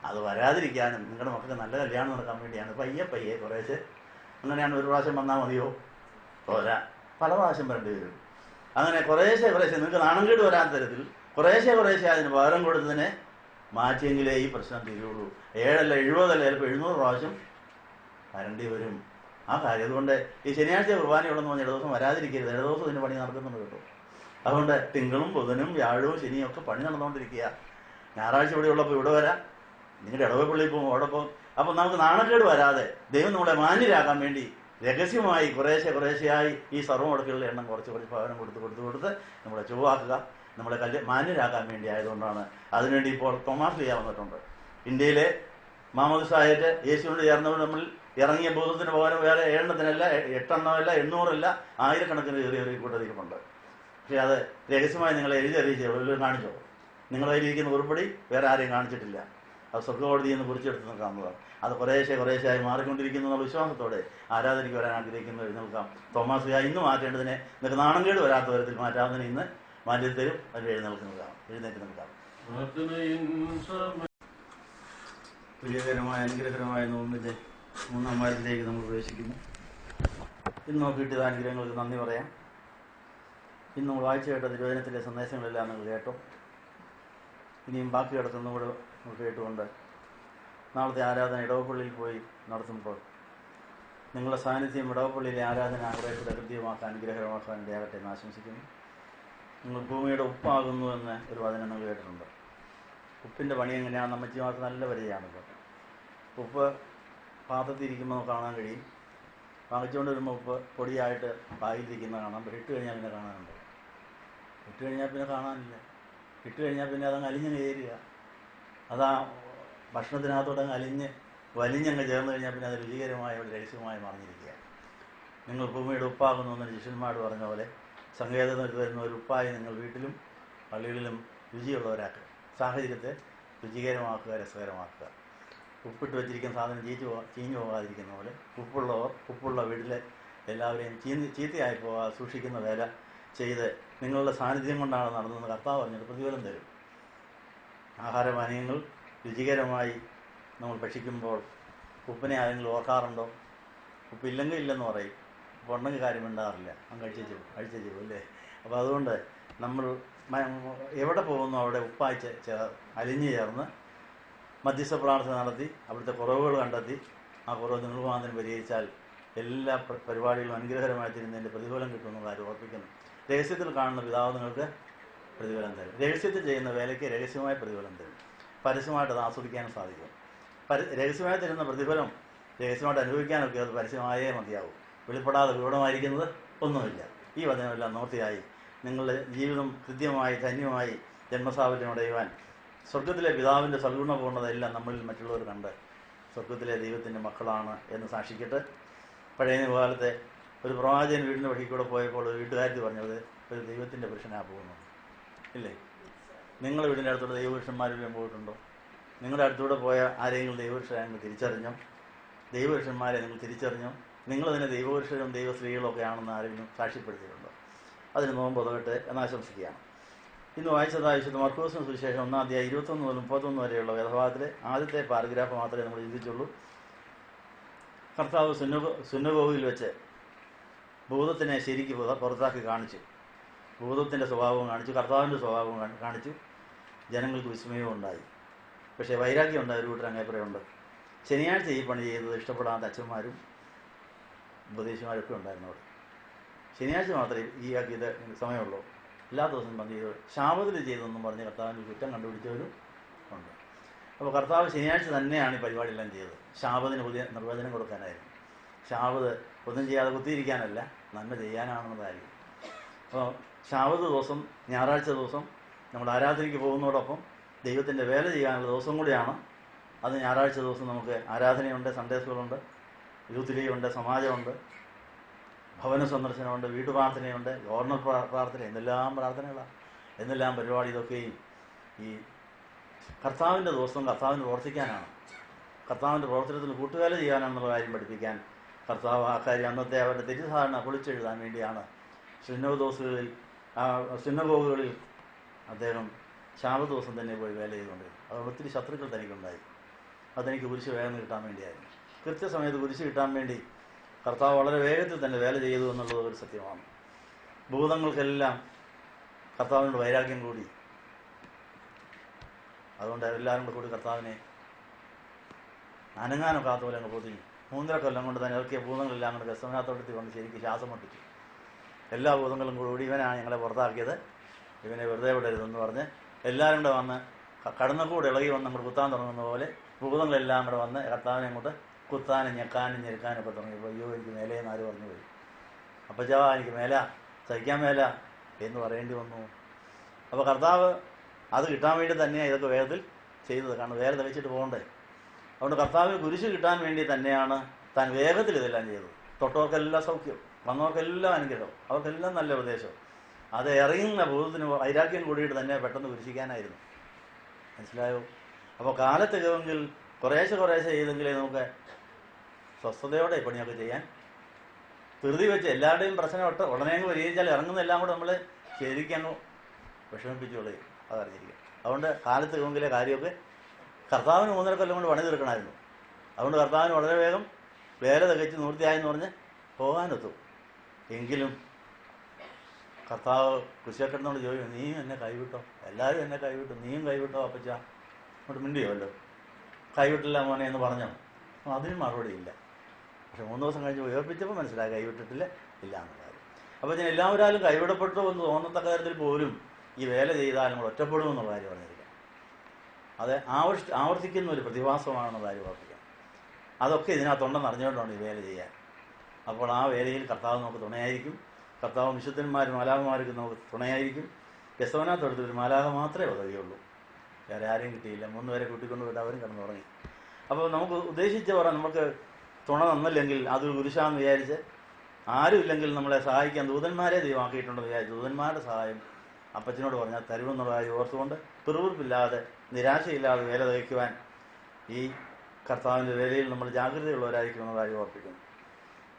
അത് വരാതിരിക്കാനും നിങ്ങളുടെ മക്കൾക്ക് നല്ല കല്യാണം നടക്കാൻ വേണ്ടിയാണ് പയ്യെ കുറേശ്ശെ. അങ്ങനെയാണ് ഒരു പ്രാവശ്യം വന്നാൽ മതിയോ? പോരാ, പല പ്രാവശ്യം വരേണ്ടി വരും. അങ്ങനെ കുറേശ്ശെ നിങ്ങൾക്ക് നാണംകേട് വരാത്ത തരത്തിൽ കുറേശ്ശെ അതിന് പകരം കൊടുത്തതിനെ മാറ്റിയെങ്കിലേ ഈ പ്രശ്നം തീരുള്ളൂ. 7 അല്ല 70 അല്ല ചിലപ്പോൾ 700 പ്രാവശ്യം വരേണ്ടി വരും. ആ കാര്യം അതുകൊണ്ട് ഈ ശനിയാഴ്ച കുർബാനയുള്ളെന്ന് പറഞ്ഞാൽ ഇടദിവസം വരാതിരിക്കരുത്. ഇടദിവസം ഇതിന് പണി നടക്കുന്നുണ്ട് കേട്ടോ. അതുകൊണ്ട് തിങ്കളും ബുധനും വ്യാഴവും ശനിയും ഒക്കെ പണി നടന്നുകൊണ്ടിരിക്കുക. ഞായറാഴ്ച ഇവിടെ ഉള്ളപ്പോൾ ഇവിടെ വരാം, നിങ്ങളുടെ ഇടവപ്പള്ളിയിൽ പോകും അവിടെ പോകും. അപ്പം നമുക്ക് നാണക്കേട് വരാതെ ദൈവം നമ്മളെ മാന്യരാക്കാൻ വേണ്ടി രഹസ്യമായി കുറേശ്ശെയായി ഈ സർവ്വമുടക്കുകളുടെ എണ്ണം കുറച്ച് ഭവനം കൊടുത്ത് നമ്മളെ ചൊവ്വാക്കുക, നമ്മളെ മാന്യരാക്കാൻ വേണ്ടി ആയതുകൊണ്ടാണ്. അതിനുവേണ്ടി ഇപ്പോൾ തോമാസ് ലീഗ വന്നിട്ടുണ്ട്. ഇന്ത്യയിലെ മാമോദിസായിട്ട് യേശുവിനോട് ചേർന്നവർ നമ്മൾ ഇറങ്ങിയ ബോധത്തിന് പകരം വേറെ 7 എണ്ണത്തിനല്ല, 8 എണ്ണമല്ല, 800 അല്ല, 1000കണക്കിന് കയറിയ കൂട്ടത്തിരിപ്പുണ്ട്. പക്ഷെ അത് രഹസ്യമായി നിങ്ങളെ എഴുതി അറിയിച്ചോ, വല്ലവരും കാണിച്ചോ? നിങ്ങളതിലിരിക്കുന്ന ഉരുപ്പടി വേറെ ആരെയും കാണിച്ചിട്ടില്ല. അത് സ്വർഗ്ഗകോടതിയിൽ നിന്ന് കുറിച്ചെടുത്ത് നിൽക്കാവുന്നതാണ്. അത് കുറേശ്ശെയായി മാറിക്കൊണ്ടിരിക്കുന്നു എന്നുള്ള വിശ്വാസത്തോടെ ആരാധനയ്ക്ക് വരാൻ ആഗ്രഹിക്കുന്നത് എഴുന്നേൽക്കാം. തോമാസ് ലീഗ ഇന്ന് മാറ്റേണ്ടതിനെ നിങ്ങൾക്ക് നാണംകേട് വരാത്ത തരത്തിൽ മാറ്റാവുന്നതിന് ഇന്ന് മാറ്റിത്തരും. അതിൽ എഴുന്നേറ്റ് നിൽക്കാം. പ്രിയകരമായ അനുഗ്രഹകരമായ നോമ്പിൻ്റെ 3-ാം വാരത്തിലേക്ക് നമ്മൾ പ്രവേശിക്കുന്നു. ഇന്ന് നമുക്ക് കിട്ടിയ അനുഗ്രഹങ്ങൾക്ക് നന്ദി പറയാം. ഇന്ന് നമ്മൾ വായിച്ചു കേട്ട തിരുവചനത്തിലെ സന്ദേശങ്ങളെല്ലാം നിങ്ങൾ കേട്ടോ. ഇനിയും ബാക്കി കിടക്കുന്നതും കൂടെ നമ്മൾ കേട്ടുകൊണ്ട് നാളത്തെ ആരാധന ഇടവപ്പള്ളിയിൽ പോയി നടത്തുമ്പോൾ നിങ്ങളുടെ സാന്നിധ്യം ഇടവപ്പള്ളിയിലെ ആരാധന കുറേക്കൂടെ കൃത്യമാക്കാൻ അനുഗ്രഹകരമാക്കാൻ ഇടയാകട്ടെ എന്ന് ആശംസിക്കുന്നു. നിങ്ങൾ ഭൂമിയുടെ ഉപ്പാകുന്നു എന്ന് ഒരു വചനം നിങ്ങൾ കേട്ടിട്ടുണ്ട്. ഉപ്പിൻ്റെ പണി എങ്ങനെയാണ്? നമ്മച്ചിമാർക്ക് നല്ല പരിചയമാണല്ലോ. ഉപ്പ് പാത്രത്തിരിക്കുമ്പോൾ കാണാൻ കഴിയും. വാങ്ങിച്ചുകൊണ്ട് വരുമ്പോൾ ഉപ്പ് പൊടിയായിട്ട് പായിലിരിക്കുന്ന കാണാം. പക്ഷെ ഇട്ട് കഴിഞ്ഞാൽ പിന്നെ കാണാനുണ്ട്. ഇട്ട് കഴിഞ്ഞാൽ പിന്നെ കാണാനില്ല. ഇട്ട് കഴിഞ്ഞാൽ പിന്നെ അതങ്ങ് അലിഞ്ഞങ്ങ് ചേരുക. അതാ ഭക്ഷണത്തിനകത്തോട്ട് അങ്ങ് വലിഞ്ഞങ്ങ് ചേർന്ന് കഴിഞ്ഞാൽ പിന്നെ അത് രുചികരമായ ഒരു രഹസ്യമായി മറിഞ്ഞിരിക്കുക. നിങ്ങൾ ഭൂമിയുടെ ഉപ്പാകുന്നു എന്ന് ശിഷ്യന്മാർ പറഞ്ഞ പോലെ സങ്കേതത്തിൽ വരുന്ന ഒരു ഉപ്പായി നിങ്ങൾ വീട്ടിലും പള്ളികളിലും രുചിയുള്ളവരാക്കുക. സാഹചര്യത്തെ രുചികരമാക്കുക, രസകരമാക്കുക. ഉപ്പിട്ട് വെച്ചിരിക്കുന്ന സാധനം ചീഞ്ഞു പോകാതിരിക്കുന്ന പോലെ ഉപ്പുള്ള വീട്ടിലെ എല്ലാവരെയും ചീത്തയായി പോകാതെ സൂക്ഷിക്കുന്ന വേല ചെയ്ത് നിങ്ങളുടെ സാന്നിധ്യം കൊണ്ടാണ് നടന്നതെന്ന് കർത്താവ് പറഞ്ഞിട്ട് പ്രതിഫലം തരും. ആഹാരപാനീയങ്ങൾ രുചികരമായി നമ്മൾ ഭക്ഷിക്കുമ്പോൾ ഉപ്പിനെ ആരെങ്കിലും ഓർക്കാറുണ്ടോ? ഉപ്പില്ലെങ്കിൽ ഇല്ലെന്ന് പറയും, ഉണ്ടെങ്കിൽ കാര്യമുണ്ടാകാറില്ല. കഴിച്ചു അല്ലേ? അപ്പോൾ അതുകൊണ്ട് നമ്മൾ എവിടെ പോകുന്നു അവിടെ ഉപ്പായി അലിഞ്ഞു ചേർന്ന് മധ്യസ്ഥ പ്രാർത്ഥന നടത്തി അവിടുത്തെ കുറവുകൾ കണ്ടെത്തി ആ കുറവ് നിങ്ങൾ മാത്രം പരിഹരിച്ചാൽ എല്ലാ പരിപാടികളും അനുഗ്രഹകരമായി തീരുന്നതിൻ്റെ പ്രതിഫലം കിട്ടുമെന്ന കാര്യം ഓർപ്പിക്കുന്നു. രഹസ്യത്തിൽ കാണുന്ന പിതാവ് നിങ്ങൾക്ക് പ്രതിഫലം തരും. രഹസ്യത്തിൽ ചെയ്യുന്ന വേലയ്ക്ക് രഹസ്യമായ പ്രതിഫലം തരും. പരസ്യമായിട്ട് അത് ആസ്വദിക്കാനും സാധിക്കും. രഹസ്യമായി തരുന്ന പ്രതിഫലം രഹസ്യമായിട്ട് അനുഭവിക്കാനൊക്കെ അത് പരസ്യമായേ മതിയാവും. വെളിപ്പെടാതെ വിവരമായിരിക്കുന്നത് ഒന്നുമില്ല. ഈ വചനമെല്ലാം നോർത്തിയായി നിങ്ങളുടെ ജീവിതം കൃത്യമായി ധന്യമായി ജന്മസാഫല്യമടയുവാൻ സ്വർഗത്തിലെ പിതാവിൻ്റെ സൽഗുണപൂർണ്ണതയെല്ലാം നമ്മളിൽ മറ്റുള്ളവർ കണ്ട് സ്വർഗത്തിലെ ദൈവത്തിൻ്റെ മക്കളാണ് എന്ന് സാക്ഷിക്കട്ടെ. പഴയ കാലത്തെ ഒരു പ്രവാചകൻ വീടിൻ്റെ വഴിക്കൂടെ പോയപ്പോൾ ഒരു വീട്ടുകാരി പറഞ്ഞത് ഒരു ദൈവത്തിൻ്റെ പുരുഷനാണ് പോകുന്നു ഇല്ലേ? നിങ്ങളുടെ വീടിൻ്റെ അടുത്തൂടെ ദൈവപുരുഷന്മാരെല്ലാം പോയിട്ടുണ്ടോ? നിങ്ങളുടെ അടുത്തൂടെ പോയ ആരെങ്കിലും ദൈവപുരുഷനെ നിങ്ങൾ തിരിച്ചറിഞ്ഞോ? ദൈവപുരുഷന്മാരെ നിങ്ങൾ തിരിച്ചറിഞ്ഞോ? നിങ്ങളതിനെ ദൈവപുരുഷരും ദൈവസ്ത്രീകളും ഒക്കെ ആണെന്ന് ആരെങ്കിലും സാക്ഷ്യപ്പെടുത്തിയിട്ടുണ്ടോ? അതിന് നോമ്പ് ഉതകട്ടെ എന്നാശംസിക്കുകയാണ്. ഇന്ന് വായിച്ചതായ വിശുദ്ധ മർക്കോസിന് സുവിശേഷം 1-ാം അധ്യായം 21 മുതൽ 31 വരെയുള്ള വേദഭാഗത്തിലെ ആദ്യത്തെ പാരഗ്രാഫ് മാത്രമേ നമ്മൾ ചിന്തിച്ചുള്ളൂ. കർത്താവ് സുന്നഗോഗിൽ വെച്ച് ഭൂതത്തിനെ ശരിക്ക് പുറത്താക്കി കാണിച്ചു. ഭൂതത്തിൻ്റെ സ്വഭാവം കാണിച്ചു, കർത്താവിൻ്റെ സ്വഭാവം കാണിച്ചു. ജനങ്ങൾക്ക് വിസ്മയവും ഉണ്ടായി. പക്ഷേ വൈരാഗ്യം ഉണ്ടായ ഒരു കൂട്ടർ അങ്ങേപ്പുറയുണ്ട്. ശനിയാഴ്ച ഈ പണി ചെയ്തത് ഇഷ്ടപ്പെടാത്ത അച്ഛന്മാരും ഉപദേശിമാരൊക്കെ ഉണ്ടായിരുന്നു അവിടെ. ശനിയാഴ്ച മാത്രമേ ഈ ആക്കിയത് സമയമുള്ളൂ. എല്ലാ ദിവസവും പണി ചെയ്തു. ശാബത്തിൽ ചെയ്തതെന്നും പറഞ്ഞ് കർത്താവിൻ്റെ കുറ്റം കണ്ടുപിടിച്ചവരും ഉണ്ട്. അപ്പോൾ കർത്താവ് ശനിയാഴ്ച തന്നെയാണ് ഈ പരിപാടിയെല്ലാം ചെയ്തത്. ശാബത്തിന് പുതിയ നിർവചനം കൊടുക്കാനായിരുന്നു. ശാബത്ത് ഒന്നും ചെയ്യാതെ കുത്തിയിരിക്കാനല്ല, നന്മ ചെയ്യാനാണെന്നതായിരിക്കും. അപ്പോൾ ശാബത്ത് ദിവസം, ഞായറാഴ്ച ദിവസം നമ്മൾ ആരാധനയ്ക്ക് പോകുന്നതോടൊപ്പം ദൈവത്തിൻ്റെ വേല ചെയ്യാനുള്ള ദിവസം കൂടിയാണ്. അത് ഞായറാഴ്ച ദിവസം നമുക്ക് ആരാധനയുണ്ട്, സൺഡേ സ്കൂളുണ്ട്, യൂത്ത് ലീഗ് ഉണ്ട്, സമാജമുണ്ട്, ഭവന സന്ദർശനമുണ്ട്, വീട്ടു പ്രാർത്ഥനയുണ്ട്, ഗവർണർ പ്രാർത്ഥന, എന്തെല്ലാം പ്രാർത്ഥനകളാണ്, എന്തെല്ലാം പരിപാടി. ഇതൊക്കെയും ഈ കർത്താവിൻ്റെ ദിവസം കർത്താവിന് പ്രവർത്തിക്കാനാണ്, കർത്താവിൻ്റെ പ്രവർത്തനത്തിന് കൂട്ടുവേല ചെയ്യാനാണെന്നുള്ള കാര്യം പഠിപ്പിക്കാൻ കർത്താവ് ആ കാര്യം അന്നത്തെ അവരുടെ തെറ്റിദ്ധാരണ പൊളിച്ചെഴുതാൻ വേണ്ടിയാണ് സിനഗോഗുകളിൽ അദ്ദേഹം ശാബത്ത് ദിവസം തന്നെ പോയി വേല ചെയ്തുകൊണ്ടിരുന്നു. അതുകൊണ്ട് ഒത്തിരി ശത്രുക്കൾ തനിക്കുണ്ടായി. അതെനിക്ക് കുരിശ് വേഗം കിട്ടാൻ വേണ്ടിയായിരുന്നു. കൃത്യസമയത്ത് കുരിശ് കിട്ടാൻ വേണ്ടി കർത്താവ് വളരെ വേഗത്തിൽ തന്നെ വേല ചെയ്തു എന്നുള്ളത് ഒരു സത്യമാണ്. ഭൂതങ്ങൾക്കെല്ലാം കർത്താവിനോട് വൈരാഗ്യം കൂടി. അതുകൊണ്ട് എല്ലാവരും കൂടി കർത്താവിനെ അനങ്ങാനൊക്കാത്ത പോലെ അങ്ങ് പൊതിഞ്ഞു. 3.5 കൊല്ലം കൊണ്ട് തന്നെ ഇറക്കിയ ഭൂതങ്ങളെല്ലാം കൊണ്ട് ഗെത്സമനത്തോടത്തി കൊണ്ട് ശരിക്കും ശ്വാസം മുട്ടിച്ചു. എല്ലാ ഭൂതങ്ങളും കൂടി ഇവനാണ് ഞങ്ങളെ പുറത്താക്കിയത്, ഇവനെ വെറുതെ വിടരുതെന്ന് പറഞ്ഞ് എല്ലാവരും കൂടെ വന്ന് കടന്നക്കൂടെ ഇളകി വന്ന് നമ്മൾ കുത്താൻ തുടങ്ങുന്ന പോലെ ഭൂതങ്ങളെല്ലാം കൂടെ വന്ന് കർത്താവിനെ അങ്ങോട്ട് കുത്താനും ഞെക്കാനും ഞെരുക്കാനൊക്കെ തുടങ്ങിയപ്പോൾ അയ്യോ എനിക്ക് മേലേന്ന് ആര് പറഞ്ഞു പോയി, അപ്പച്ചാ എനിക്ക് മേല സഹിക്കാൻ മേല എന്ന് പറയേണ്ടി വന്നു. അപ്പോൾ കർത്താവ് അത് കിട്ടാൻ വേണ്ടി തന്നെയാണ് ഇതൊക്കെ വേഗത്തിൽ ചെയ്തത്. കാരണം വേറെ തെളിച്ചിട്ട് പോകണ്ടേ. അതുകൊണ്ട് കർത്താവിന് കുരിശ് കിട്ടാൻ വേണ്ടി തന്നെയാണ് താൻ വേഗത്തിൽ ഇതെല്ലാം ചെയ്തത്. തൊട്ടവർക്കെല്ലാം സൗഖ്യം, വന്നവർക്കെല്ലാം അനുഗ്രഹം, അവർക്കെല്ലാം നല്ല ഉപദേശം. അത് ഇറങ്ങുന്ന ഭൂതത്തിന് വൈരാഗ്യം കൂടിയിട്ട് തന്നെ പെട്ടെന്ന് കുരിശിക്കാനായിരുന്നു. മനസ്സിലായോ? അപ്പോൾ കാലത്തികമെങ്കിൽ കുറേശ്ശെ ചെയ്തെങ്കിലേ നമുക്ക് സ്വസ്ഥതയോടെ പണിയൊക്കെ ചെയ്യാൻ, ധൃതി വെച്ച് എല്ലാവരുടെയും പ്രശ്നം ഉടനെ അങ്ങ് പരിഹരിച്ചാൽ ഇറങ്ങുന്നതെല്ലാം കൂടെ നമ്മൾ ശരിക്കും അങ്ങ് വിഷമിപ്പിച്ചുകൊള്ളുകയും അതറിഞ്ഞിരിക്കും. അതുകൊണ്ട് കാലത്തികമെങ്കിലെ കാര്യമൊക്കെ കർത്താവിന് 3.5 കൊല്ലം കൊണ്ട് പണി തീർക്കണമായിരുന്നു. അതുകൊണ്ട് കർത്താവിന് വളരെ വേഗം വേല തികച്ച് നിവൃത്തിയായെന്ന് പറഞ്ഞ് പോകാനെത്തും. എങ്കിലും കർത്താവ് കുരിശിൽക്കിടന്നുകൊണ്ട് ചോദിക്കും, നീയും എന്നെ കൈവിട്ടോ? എല്ലാവരും എന്നെ കൈവിട്ടു, നീയും കൈവിട്ടോ അപ്പച്ച? അങ്ങോട്ട് മിണ്ടിയോല്ലോ, കൈവിട്ടില്ല മോനെ എന്ന് പറഞ്ഞോ? അതിന് മറുപടി ഇല്ല. പക്ഷെ 3 ദിവസം കഴിഞ്ഞ് ഉയർപ്പിച്ചപ്പോൾ മനസ്സിലായി കൈവിട്ടിട്ടില്ല, ഇല്ല എന്നുള്ള കാര്യം. അപ്പോൾ ഞാൻ എല്ലാവരും കൈവിടപ്പെട്ടു എന്ന് തോന്നത്തക്ക കാര്യത്തിൽ പോലും ഈ വേല ചെയ്താൽ നമ്മൾ ഒറ്റപ്പെടുമെന്നുള്ള കാര്യം പറഞ്ഞിരിക്കാം. അത് ആവർത്തിക്കുന്ന ഒരു പ്രതിഭാസമാണെന്നുള്ള കാര്യം ഓർപ്പിക്കാം. അതൊക്കെ ഇതിനകത്തുണ്ടെന്ന് അറിഞ്ഞുകൊണ്ടാണ് ഈ വേല ചെയ്യാൻ. അപ്പോൾ ആ വേലയിൽ കർത്താവ് നമുക്ക് തുണയായിരിക്കും. കർത്താവ് വിശുദ്ധന്മാരും മാലാഖമാർക്ക് നമുക്ക് തുണയായിരിക്കും. ഗെത്സമനത്തോടത്തൊരു മാലാഖ മാത്രമേ ഉദവിയുള്ളൂ, വേറെ ആരെയും കിട്ടിയില്ല. 3 പേരെ കൂട്ടിക്കൊണ്ട് പോയിട്ട് അവരും കിടന്നുറങ്ങി. അപ്പോൾ നമുക്ക് ഉദ്ദേശിച്ച പറയാൻ നമുക്ക് തുണ തന്നില്ലെങ്കിൽ അത് കുരിശാന്ന് വിചാരിച്ച്, ആരുമില്ലെങ്കിൽ നമ്മളെ സഹായിക്കാൻ ദൂതന്മാരെ ദൈവമാക്കിയിട്ടുണ്ടെന്ന് വിചാരിച്ച് ദൂതന്മാരുടെ സഹായം അപ്പച്ചനോട് പറഞ്ഞാൽ തരുമെന്നുള്ള കാര്യം ഓർത്തുകൊണ്ട് പിറുപിറുപ്പില്ലാതെ നിരാശയില്ലാതെ വേല തയ്ക്കുവാൻ ഈ കർത്താവിൻ്റെ വേലയിൽ നമ്മൾ ജാഗ്രതയുള്ളവരായിരിക്കുമെന്ന കാര്യം ഓർപ്പിക്കുന്നു.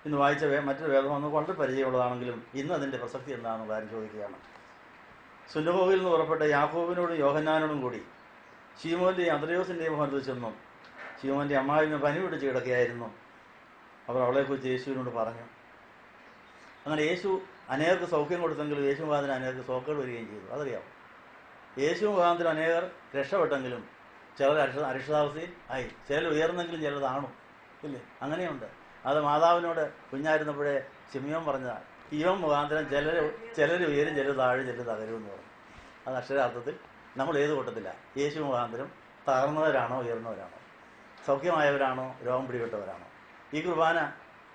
ഇന്ന് വായിച്ച മറ്റൊരു വേദം നമുക്ക് വളരെ പരിചയമുള്ളതാണെങ്കിലും ഇന്ന് അതിൻ്റെ പ്രസക്തി എന്താണെന്നുള്ള കാര്യം ചോദിക്കുകയാണ്. സുന്നഹോവിൽ നിന്ന് പുറപ്പെട്ട യാക്കോബിനോടും യോഹന്നാനോടും കൂടി ശീമോൻ്റെയും അന്ത്രയോസിൻ്റെയും ഭവനത്തിൽ ചെന്നു. ശീമോൻ്റെ അമ്മാവിന് പനി പിടിച്ച് കിടക്കുകയായിരുന്നു. അവർ അവളെക്കുറിച്ച് യേശുവിനോട് പറഞ്ഞു. അങ്ങനെ യേശു അനേകർക്ക് സൗഖ്യം കൊടുത്തെങ്കിലും യേശു മുഖാന്തരം അനേകർക്ക് സോക്കേട് വരികയും ചെയ്തു. അതറിയാം. യേശു മുഖാന്തരം അനേകർ രക്ഷപ്പെട്ടെങ്കിലും ചിലർ അരിഷ്ടതാവസ്ഥയിൽ ആയി, ചിലർ ഉയർന്നെങ്കിലും ചിലർ താണു, ഇല്ലേ? അങ്ങനെയുണ്ട്. അത് മാതാവിനോട് കുഞ്ഞായിരുന്നപ്പോഴേ ശിമിയോൻ പറഞ്ഞതാണ്. ഇവൻ മുഖാന്തരം ചിലർ ഉയരും, ചിലർ താഴും, ചിലർ തകരുമെന്ന് പറഞ്ഞു. അത് അക്ഷരാർത്ഥത്തിൽ നമ്മൾ ഏത് കൂട്ടത്തിലാണ്? യേശു മുഖാന്തരം തകർന്നവരാണോ ഉയർന്നവരാണോ? സൗഖ്യമായവരാണോ രോഗം പിടിപെട്ടവരാണോ? ഈ കുർബാന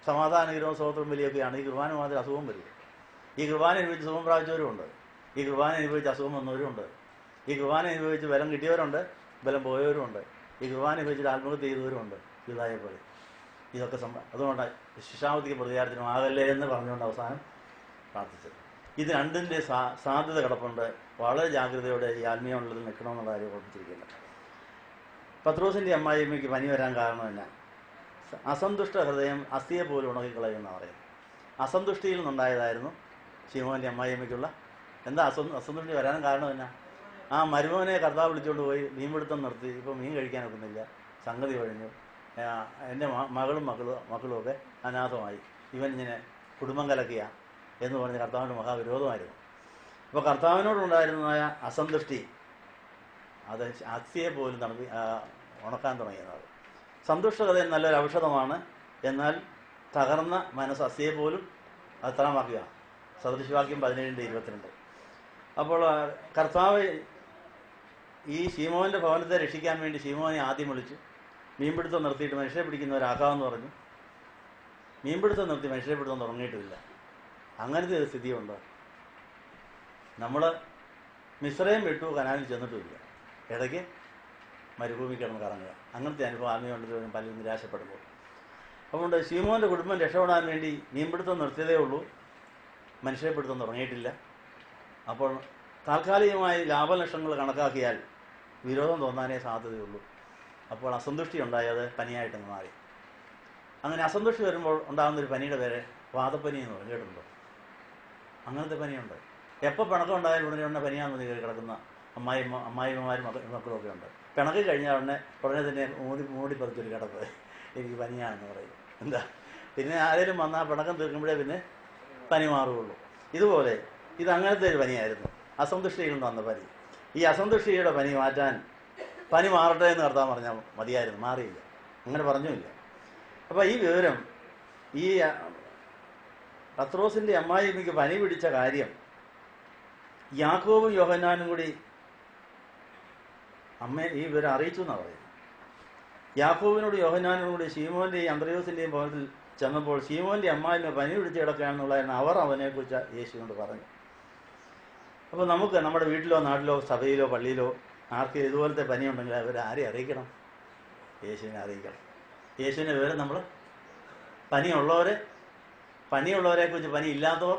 സമാധാനകരവും സ്വതന്ത്രം വലിയൊക്കെയാണ്. ഈ കുർബാന മുഖാന്തരം അസുഖം വരും. ഈ കുർബാന അനുഭവിച്ച് സുഖം പ്രാപിച്ചവരുമുണ്ട്, ഈ കുർബാന അനുഭവിച്ച് അസുഖം വന്നവരുമുണ്ട്, ഈ കുർബാന അനുഭവിച്ച് ബലം കിട്ടിയവരുണ്ട്, ബലം പോയവരുമുണ്ട്, ഈ കുർബാന അനുഭവിച്ചിട്ട് ആത്മഹത്യ ചെയ്തവരുമുണ്ട്. ഇതായ പോലെ ഇതൊക്കെ അതുകൊണ്ട് ശിശാവധിക്ക് പ്രതികാരത്തിനും ആകല്ലേ എന്ന് പറഞ്ഞുകൊണ്ട് അവസാനം പ്രാർത്ഥിച്ചത്. ഇത് രണ്ടിൻ്റെ സാധ്യത കിടപ്പുണ്ട്. വളരെ ജാഗ്രതയോടെ ഈ ആത്മീയമുള്ളതിൽ നിൽക്കണമെന്നുള്ള കാര്യം ഓർപ്പിച്ചിരിക്കുന്നത്. പത്രോസിൻ്റെ അമ്മായിയമ്മയ്ക്ക് പനി വരാൻ കാരണം തന്നെ അസന്തുഷ്ട ഹൃദയം അസ്ഥിയെ പോലും ഉണക്കിക്കളയുമെന്നാണ് പറയുന്നത്. അസന്തുഷ്ടിയിൽ നിന്നുണ്ടായതായിരുന്നു ശീമോൻ്റെ അമ്മായിയമ്മയ്ക്കുള്ള അസന്തുഷ്ടി വരാനും കാരണം തന്നെ ആ മരുമോനെ കർത്താവ് വിളിച്ചുകൊണ്ട് പോയി മീൻപിടുത്തം നിർത്തി. ഇപ്പോൾ മീൻ കഴിക്കാൻ ഒക്കുന്നില്ല, സംഗതി കഴിഞ്ഞു, എൻ്റെ മക്കളും ഒക്കെ അനാഥമായി, ഇവൻ ഇങ്ങനെ കുടുംബം കലക്കിയ എന്ന് പറഞ്ഞ് കർത്താവിൻ്റെ മഹാവിരോധമായിരുന്നു. അപ്പോൾ കർത്താവിനോടുണ്ടായിരുന്നതായ അസന്തുഷ്ടി അത് അസ്ഥിയെ പോലും ഉണക്കാൻ തുടങ്ങിയത്. സന്തുഷ്ടത നല്ലൊരു ഔഷധമാണ്, എന്നാൽ തകർന്ന മനസ്സ് അസ്ഥിയെ പോലും അത് തളമാക്കുകയാണ്. സദൃശവാക്യം 17:22. അപ്പോൾ കർത്താവ് ഈ ശീമോൻ്റെ ഭവനത്തെ രക്ഷിക്കാൻ വേണ്ടി ശീമോനെ ആദ്യം വിളിച്ചു. മീൻപിടുത്തം നിർത്തിയിട്ട് മനുഷ്യരെ പിടിക്കുന്നവരാക്കാമെന്ന് പറഞ്ഞു. മീൻപിടുത്തം നിർത്തി മനുഷ്യരെ പിടുത്തം തുടങ്ങിയിട്ടില്ല. അങ്ങനത്തെ ഒരു സ്ഥിതിയുണ്ട്. നമ്മൾ മിസ്രൈം വിട്ടു കനാലിൽ ചെന്നിട്ടുമില്ല. ഇടയ്ക്ക് മരുഭൂമി കിടന്ന് കറങ്ങുക. അങ്ങനത്തെ അനുഭവം ആത്മീയമുണ്ടെന്ന് പലരും നിരാശപ്പെടുമ്പോൾ. അതുകൊണ്ട് ശീമോൻ്റെ കുടുംബം രക്ഷപ്പെടാൻ വേണ്ടി മീൻപിടുത്തം നിർത്തിയതേ ഉള്ളൂ, മനുഷ്യപിടുത്തം തുടങ്ങിയിട്ടില്ല. അപ്പോൾ താൽക്കാലികമായി ലാഭനഷ്ടങ്ങൾ കണക്കാക്കിയാൽ വിരോധം തോന്നാനേ സാധ്യതയുള്ളൂ. അപ്പോൾ അസന്തുഷ്ടി ഉണ്ടായി അത് പനിയായിട്ടങ്ങ് മാറി. അങ്ങനെ അസന്തുഷ്ടി വരുമ്പോൾ ഉണ്ടാകുന്നൊരു പനിയുടെ പേര് വാദപ്പനി എന്ന് പറയും, കേട്ടിട്ടുണ്ടോ? അങ്ങനത്തെ പനിയുണ്ട്. എപ്പോൾ പിണക്കം ഉണ്ടായാലും ഉടനെ പനിയാണെന്ന് കയറി കിടക്കുന്ന അമ്മായിമ്മമാരും മക്കളും ഒക്കെ ഉണ്ട്. പിണക്കി കഴിഞ്ഞാൽ ഉടനെ തന്നെ മൂടി പറിച്ചൊരു കിടപ്പ്, എനിക്ക് പനിയാണെന്ന് പറയും. എന്താ പിന്നെ ആരെങ്കിലും വന്നാൽ പിണക്കം തീർക്കുമ്പോഴേ പിന്നെ പനി മാറുകയുള്ളൂ. ഇതുപോലെ ഇത് അങ്ങനത്തെ ഒരു പനിയായിരുന്നു, അസന്തുഷ്ടിയിൽ നിന്ന് വന്ന പനി. ഈ അസന്തുഷ്ടിയുടെ പനി മാറ്റാൻ പനി മാറട്ടെ എന്ന് കർത്താവ് പറഞ്ഞാൽ മതിയായിരുന്നു, മാറിയില്ല, അങ്ങനെ പറഞ്ഞുമില്ല. അപ്പോൾ ഈ വിവരം ഈ പത്രോസിൻ്റെ അമ്മായിമ്മയ്ക്ക് പനി പിടിച്ച കാര്യം യാക്കോബും യോഹന്നാനും കൂടി ഈ വിവരം അറിയിച്ചു എന്നാണ് പറയുന്നത്. യാക്കോബിനോട് യോഹന്നാനും കൂടി ശീമോൻ്റെയും അന്ത്രയോസിൻ്റെയും ഭവനത്തിൽ ചെന്നപ്പോൾ ശീമോൻ്റെ അമ്മായിമ്മ പനി പിടിച്ച് കിടക്കുകയാണെന്നുള്ളതിന് അവർ അവനെക്കുറിച്ച് യേശുവിനോട് പറഞ്ഞു. അപ്പോൾ നമുക്ക് നമ്മുടെ വീട്ടിലോ നാട്ടിലോ സഭയിലോ പള്ളിയിലോ ആർക്കും ഇതുപോലത്തെ പനിയുണ്ടെങ്കിൽ അവരാരെ അറിയിക്കണം? യേശുവിനെ അറിയിക്കണം. യേശുവിനെ വിവരം നമ്മൾ പനിയുള്ളവരെക്കുറിച്ച് പനി ഇല്ലാത്തവർ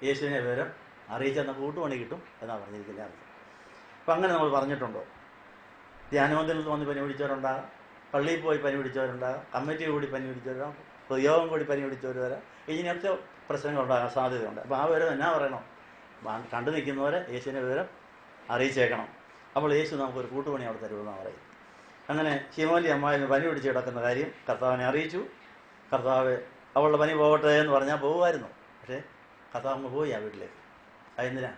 യേശുവിനെ വിവരം അറിയിച്ചെന്ന കൂട്ടുപണി കിട്ടും എന്നാണ് പറഞ്ഞിരിക്കുന്നത്. അപ്പം അങ്ങനെ നമ്മൾ പറഞ്ഞിട്ടുണ്ടോ? ധ്യാനമന്ദിരത്തിൽ വന്ന് പനി പിടിച്ചവരുണ്ടാകാം, പള്ളിയിൽ പോയി പനി പിടിച്ചവരുണ്ടാകാം, കമ്മിറ്റി കൂടി പനി പിടിച്ചവരാം, പൊതുയോഗം കൂടി പനി പിടിച്ചവർ വരാം. ഇങ്ങനെയൊക്കെ പ്രശ്നങ്ങളുണ്ടാകാൻ സാധ്യതയുണ്ട്. അപ്പോൾ ആ വിവരം എന്നാ പറയണം? കണ്ടു നിൽക്കുന്നവരെ യേശുവിനെ വിവരം അറിയിച്ചേക്കണം. അപ്പോൾ യേശു നമുക്കൊരു കൂട്ടുപണി അവിടെ തരുമെന്നാണ് പറയും. അങ്ങനെ ശീമോൻ്റെ അമ്മായിന് പനി പിടിച്ച് കിടക്കുന്ന കാര്യം കർത്താവിനെ അറിയിച്ചു. കർത്താവ് അവളുടെ പനി പോകട്ടെ എന്ന് പറഞ്ഞാൽ പോകുമായിരുന്നു. പക്ഷേ കർത്താവ് അങ്ങ് പോയി ആ വീട്ടിലേക്ക്. അതെന്തിനാ?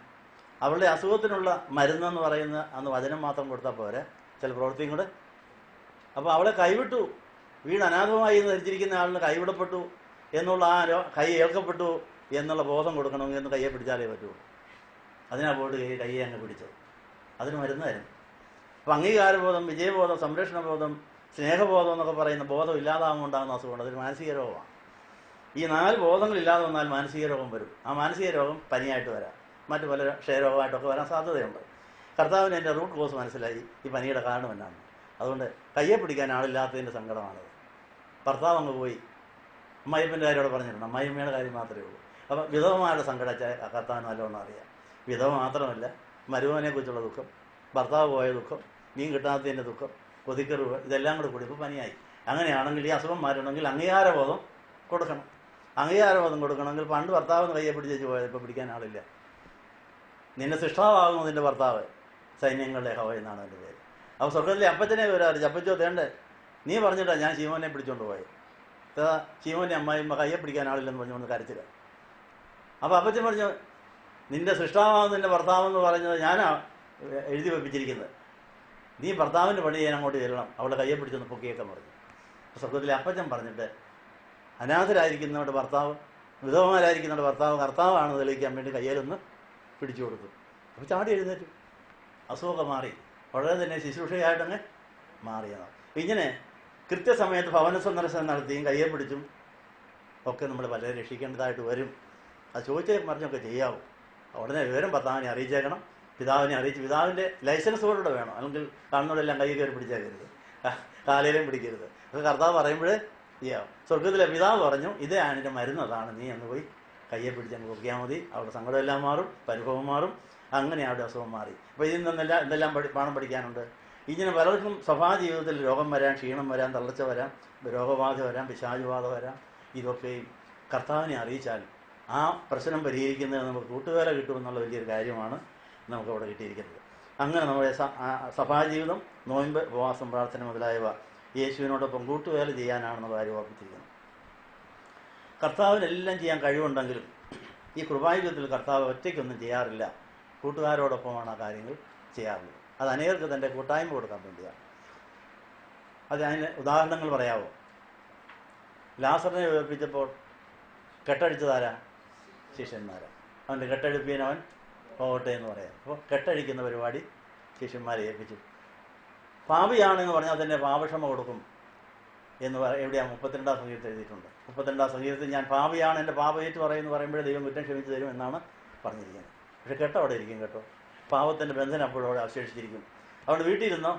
അവളുടെ അസുഖത്തിനുള്ള മരുന്നെന്ന് പറയുന്ന അന്ന് വചനം മാത്രം കൊടുത്താൽ പോരെ, ചില പ്രവൃത്തിയും കൂടെ. അപ്പോൾ അവളെ കൈവിട്ടു. വീട് അനാഥമായി എന്ന് ധരിച്ചിരിക്കുന്ന ആളിന് കൈവിടപ്പെട്ടു എന്നുള്ള കൈ ഏൽക്കപ്പെട്ടു എന്നുള്ള ബോധം കൊടുക്കണമെങ്കിൽ എന്ന് കയ്യെ പിടിച്ചാലേ പറ്റുള്ളൂ. അതിനാ പോയിട്ട് കയ്യെ അങ്ങ് പിടിച്ചത്. അതിന് മരുന്നായിരുന്നു. അപ്പം അംഗീകാരബോധം, വിജയബോധം, സംരക്ഷണബോധം, സ്നേഹബോധം എന്നൊക്കെ പറയുന്ന ബോധം ഇല്ലാതാകുമ്പോൾ ഉണ്ടാകുന്ന അസുഖമുണ്ട്. അതൊരു മാനസിക രോഗമാണ്. ഈ 4 ബോധങ്ങളില്ലാതെ വന്നാൽ മാനസിക രോഗം വരും. ആ മാനസിക രോഗം പനിയായിട്ട് വരാം, മറ്റു പല ക്ഷയരോഗമായിട്ടൊക്കെ വരാൻ സാധ്യതയുണ്ട്. കർത്താവിന് എൻ്റെ റൂട്ട് കോസ് മനസ്സിലായി, ഈ പനിയുടെ കാരണം എന്നാണ്. അതുകൊണ്ട് കയ്യെ പിടിക്കാൻ ആളില്ലാത്തതിൻ്റെ സങ്കടമാണത്. ഭർത്താവ് അങ്ങ് പോയി. അമ്മായിമ്മൻ്റെ കാര്യം അവിടെ പറഞ്ഞിട്ടുണ്ട്, അമ്മായിമ്മയുടെ കാര്യം മാത്രമേ ഉള്ളൂ. അപ്പം വിധവമാരുടെ സങ്കടം കർത്താവിന് നല്ലോണം അറിയാം. വിധവ മാത്രമല്ല, മരുമകനെക്കുറിച്ചുള്ള ദുഃഖം, ഭർത്താവ് പോയ ദുഃഖം, മീൻ കിട്ടാത്തതിൻ്റെ ദുഃഖം, കൊതിക്കറിവ്, ഇതെല്ലാം കൂടെ കൂടി ഇപ്പോൾ പനിയായി. അങ്ങനെയാണെങ്കിൽ ഈ അസുഖം മാറ്റണമെങ്കിൽ അംഗീകാരബോധം കൊടുക്കണം. അംഗീകാരബോധം കൊടുക്കണമെങ്കിൽ പണ്ട് ഭർത്താവിന് കയ്യെ പിടിച്ചു പോയത് ഇപ്പോൾ പിടിക്കാൻ ആളില്ല. നിന്നെ സൃഷ്ടാവാകുന്നു നിൻ്റെ ഭർത്താവ്, സൈന്യങ്ങളുടെ യഹോവ എന്നാണ് എൻ്റെ പേര്. അപ്പോൾ സ്വർഗ്ഗത്തിലെ അപ്പച്ചനെ വരാറില്ല. അപ്പച്ചോ തേണ്ടേ, നീ പറഞ്ഞിട്ടാണ് ഞാൻ ശീമോനെ പിടിച്ചുകൊണ്ട് പോയത്. ശീമോൻ്റെ അമ്മായിമ്മ കയ്യെ പിടിക്കാൻ ആളില്ലെന്ന് പറഞ്ഞുകൊണ്ട് കരച്ചില്ല. അപ്പോൾ അപ്പച്ചൻ പറഞ്ഞു, നിന്റെ സൃഷ്ടാവാകുന്ന നിൻ്റെ ഭർത്താവെന്ന് പറഞ്ഞത് ഞാനാ എഴുതി വെപ്പിച്ചിരിക്കുന്നത്. നീ ഭർത്താവിൻ്റെ പണി ചെയ്യാൻ അങ്ങോട്ട് ചെല്ലണം, അവളെ കയ്യെ പിടിച്ചൊന്ന് പൊക്കിയേക്കാൻ പറഞ്ഞു. സ്വർഗ്ഗത്തിലെ അപ്പച്ചൻ പറഞ്ഞിട്ട് അനാഥരായിരിക്കുന്നവരുടെ ഭർത്താവ്, വിധവമാരായിരിക്കുന്നവരുടെ ഭർത്താവ് കർത്താവാണെന്ന് തെളിയിക്കാൻ വേണ്ടി കയ്യിലൊന്ന് പിടിച്ചു കൊടുത്തു. അപ്പോൾ ചാടി എഴുന്നേറ്റു, അസുഖമൊക്കെ മാറി. വളരെ തന്നെ ശുശ്രൂഷയായിട്ടങ്ങ് മാറിയതാണ്. ഇങ്ങനെ കൃത്യസമയത്ത് ഭവന സന്ദർശനം നടത്തിയും കയ്യെ പിടിച്ചും ഒക്കെ നമ്മൾ പലരെ രക്ഷിക്കേണ്ടതായിട്ട് വരും. അത് ചോദിച്ചേ മറിഞ്ഞൊക്കെ ചെയ്യാവൂ. ഉടനെ വിവരം ഭർത്താവിനെ അറിയിച്ചേക്കണം, പിതാവിനെ അറിയിച്ച് പിതാവിൻ്റെ ലൈസൻസോടുകൂടെ വേണം. അല്ലെങ്കിൽ കാണുന്നവരെല്ലാം കൈ കയറി പിടിച്ചേക്കരുത്, കാലയിലും പിടിക്കരുത്. അത് കർത്താവ് പറയുമ്പോഴേ ചെയ്യാം. സ്വർഗ്ഗത്തിലെ പിതാവ് പറഞ്ഞു, ഇതേ ആണിൻ്റെ മരുന്ന് അതാണ്, നീ എന്ന് പോയി കയ്യെ പിടിച്ചങ്ങ് നോക്കിയാൽ മതി. അവിടെ സങ്കടമെല്ലാം മാറും, പരിഭവം മാറും. അങ്ങനെ അവിടെ അസുഖം മാറി. അപ്പോൾ ഇതിൽ നിന്നെല്ലാം എന്തെല്ലാം പാഠം പഠിക്കാനുണ്ട്? ഇങ്ങനെ പലർക്കും സ്വഭാവജീവിതത്തിൽ രോഗം വരാം, ക്ഷീണം വരാം, തളർച്ച വരാം, രോഗബാധ വരാം, പിശാചുബാധ വരാം. ഇതൊക്കെയും കർത്താവിനെ അറിയിച്ചാൽ ആ പ്രശ്നം പരിഹരിക്കുന്നത് നമുക്ക് കൂട്ടുവേല കിട്ടുമെന്നുള്ള വലിയൊരു കാര്യമാണ് നമുക്കവിടെ കിട്ടിയിരിക്കുന്നത്. അങ്ങനെ നമ്മുടെ സഭാജീവിതം, നോയമ്പ്, ഉപവാസം, പ്രാർത്ഥന മുതലായവ യേശുവിനോടൊപ്പം കൂട്ടുവേല ചെയ്യാനാണെന്നുള്ള കാര്യം ഓർമ്മിച്ചിരിക്കുന്നു. കർത്താവിനെല്ലാം ചെയ്യാൻ കഴിവുണ്ടെങ്കിലും ഈ കൃപായുഗത്തിൽ കർത്താവ് ഒറ്റയ്ക്കൊന്നും ചെയ്യാറില്ല, കൂട്ടുകാരോടൊപ്പമാണ് ആ കാര്യങ്ങൾ ചെയ്യാറുള്ളത്. അത് അനേകർക്ക് തൻ്റെ കൂട്ടായ്മ കൊടുക്കാൻ വേണ്ടിയാണ്. അതിന് ഉദാഹരണങ്ങൾ പറയാമോ? ലാസറിനെ ഉയർപ്പിച്ചപ്പോൾ കെട്ടഴിച്ചതാരാ? ശിഷ്യന്മാരാ. അവൻ്റെ കെട്ടഴിപ്പിയനവൻ പോകട്ടെ എന്ന് പറയാം. അപ്പോൾ കെട്ടഴിക്കുന്ന പരിപാടി ശിഷ്യന്മാരെ ഏൽപ്പിച്ചു. പാപിയാണെന്ന് പറഞ്ഞാൽ തന്നെ പാപക്ഷമ കൊടുക്കും എന്ന് എവിടെയാണ്? 32-ാം സംഗീതത്തിൽ എഴുതിയിട്ടുണ്ട്. 32-ാം സംഗീതത്തിൽ ഞാൻ പാപിയാണ്, എൻ്റെ പാപയേറ്റ് പറയുമ്പോഴേ ദൈവം കുറ്റം ക്ഷമിച്ച് തരും എന്നാണ് പറഞ്ഞിരിക്കുന്നത്. പക്ഷെ കെട്ട അവിടെ ഇരിക്കും കേട്ടോ. പാപത്തിൻ്റെ ബന്ധനം അപ്പോഴവിടെ അവശേഷിച്ചിരിക്കും. അവിടെ വീട്ടിലിരുന്നോ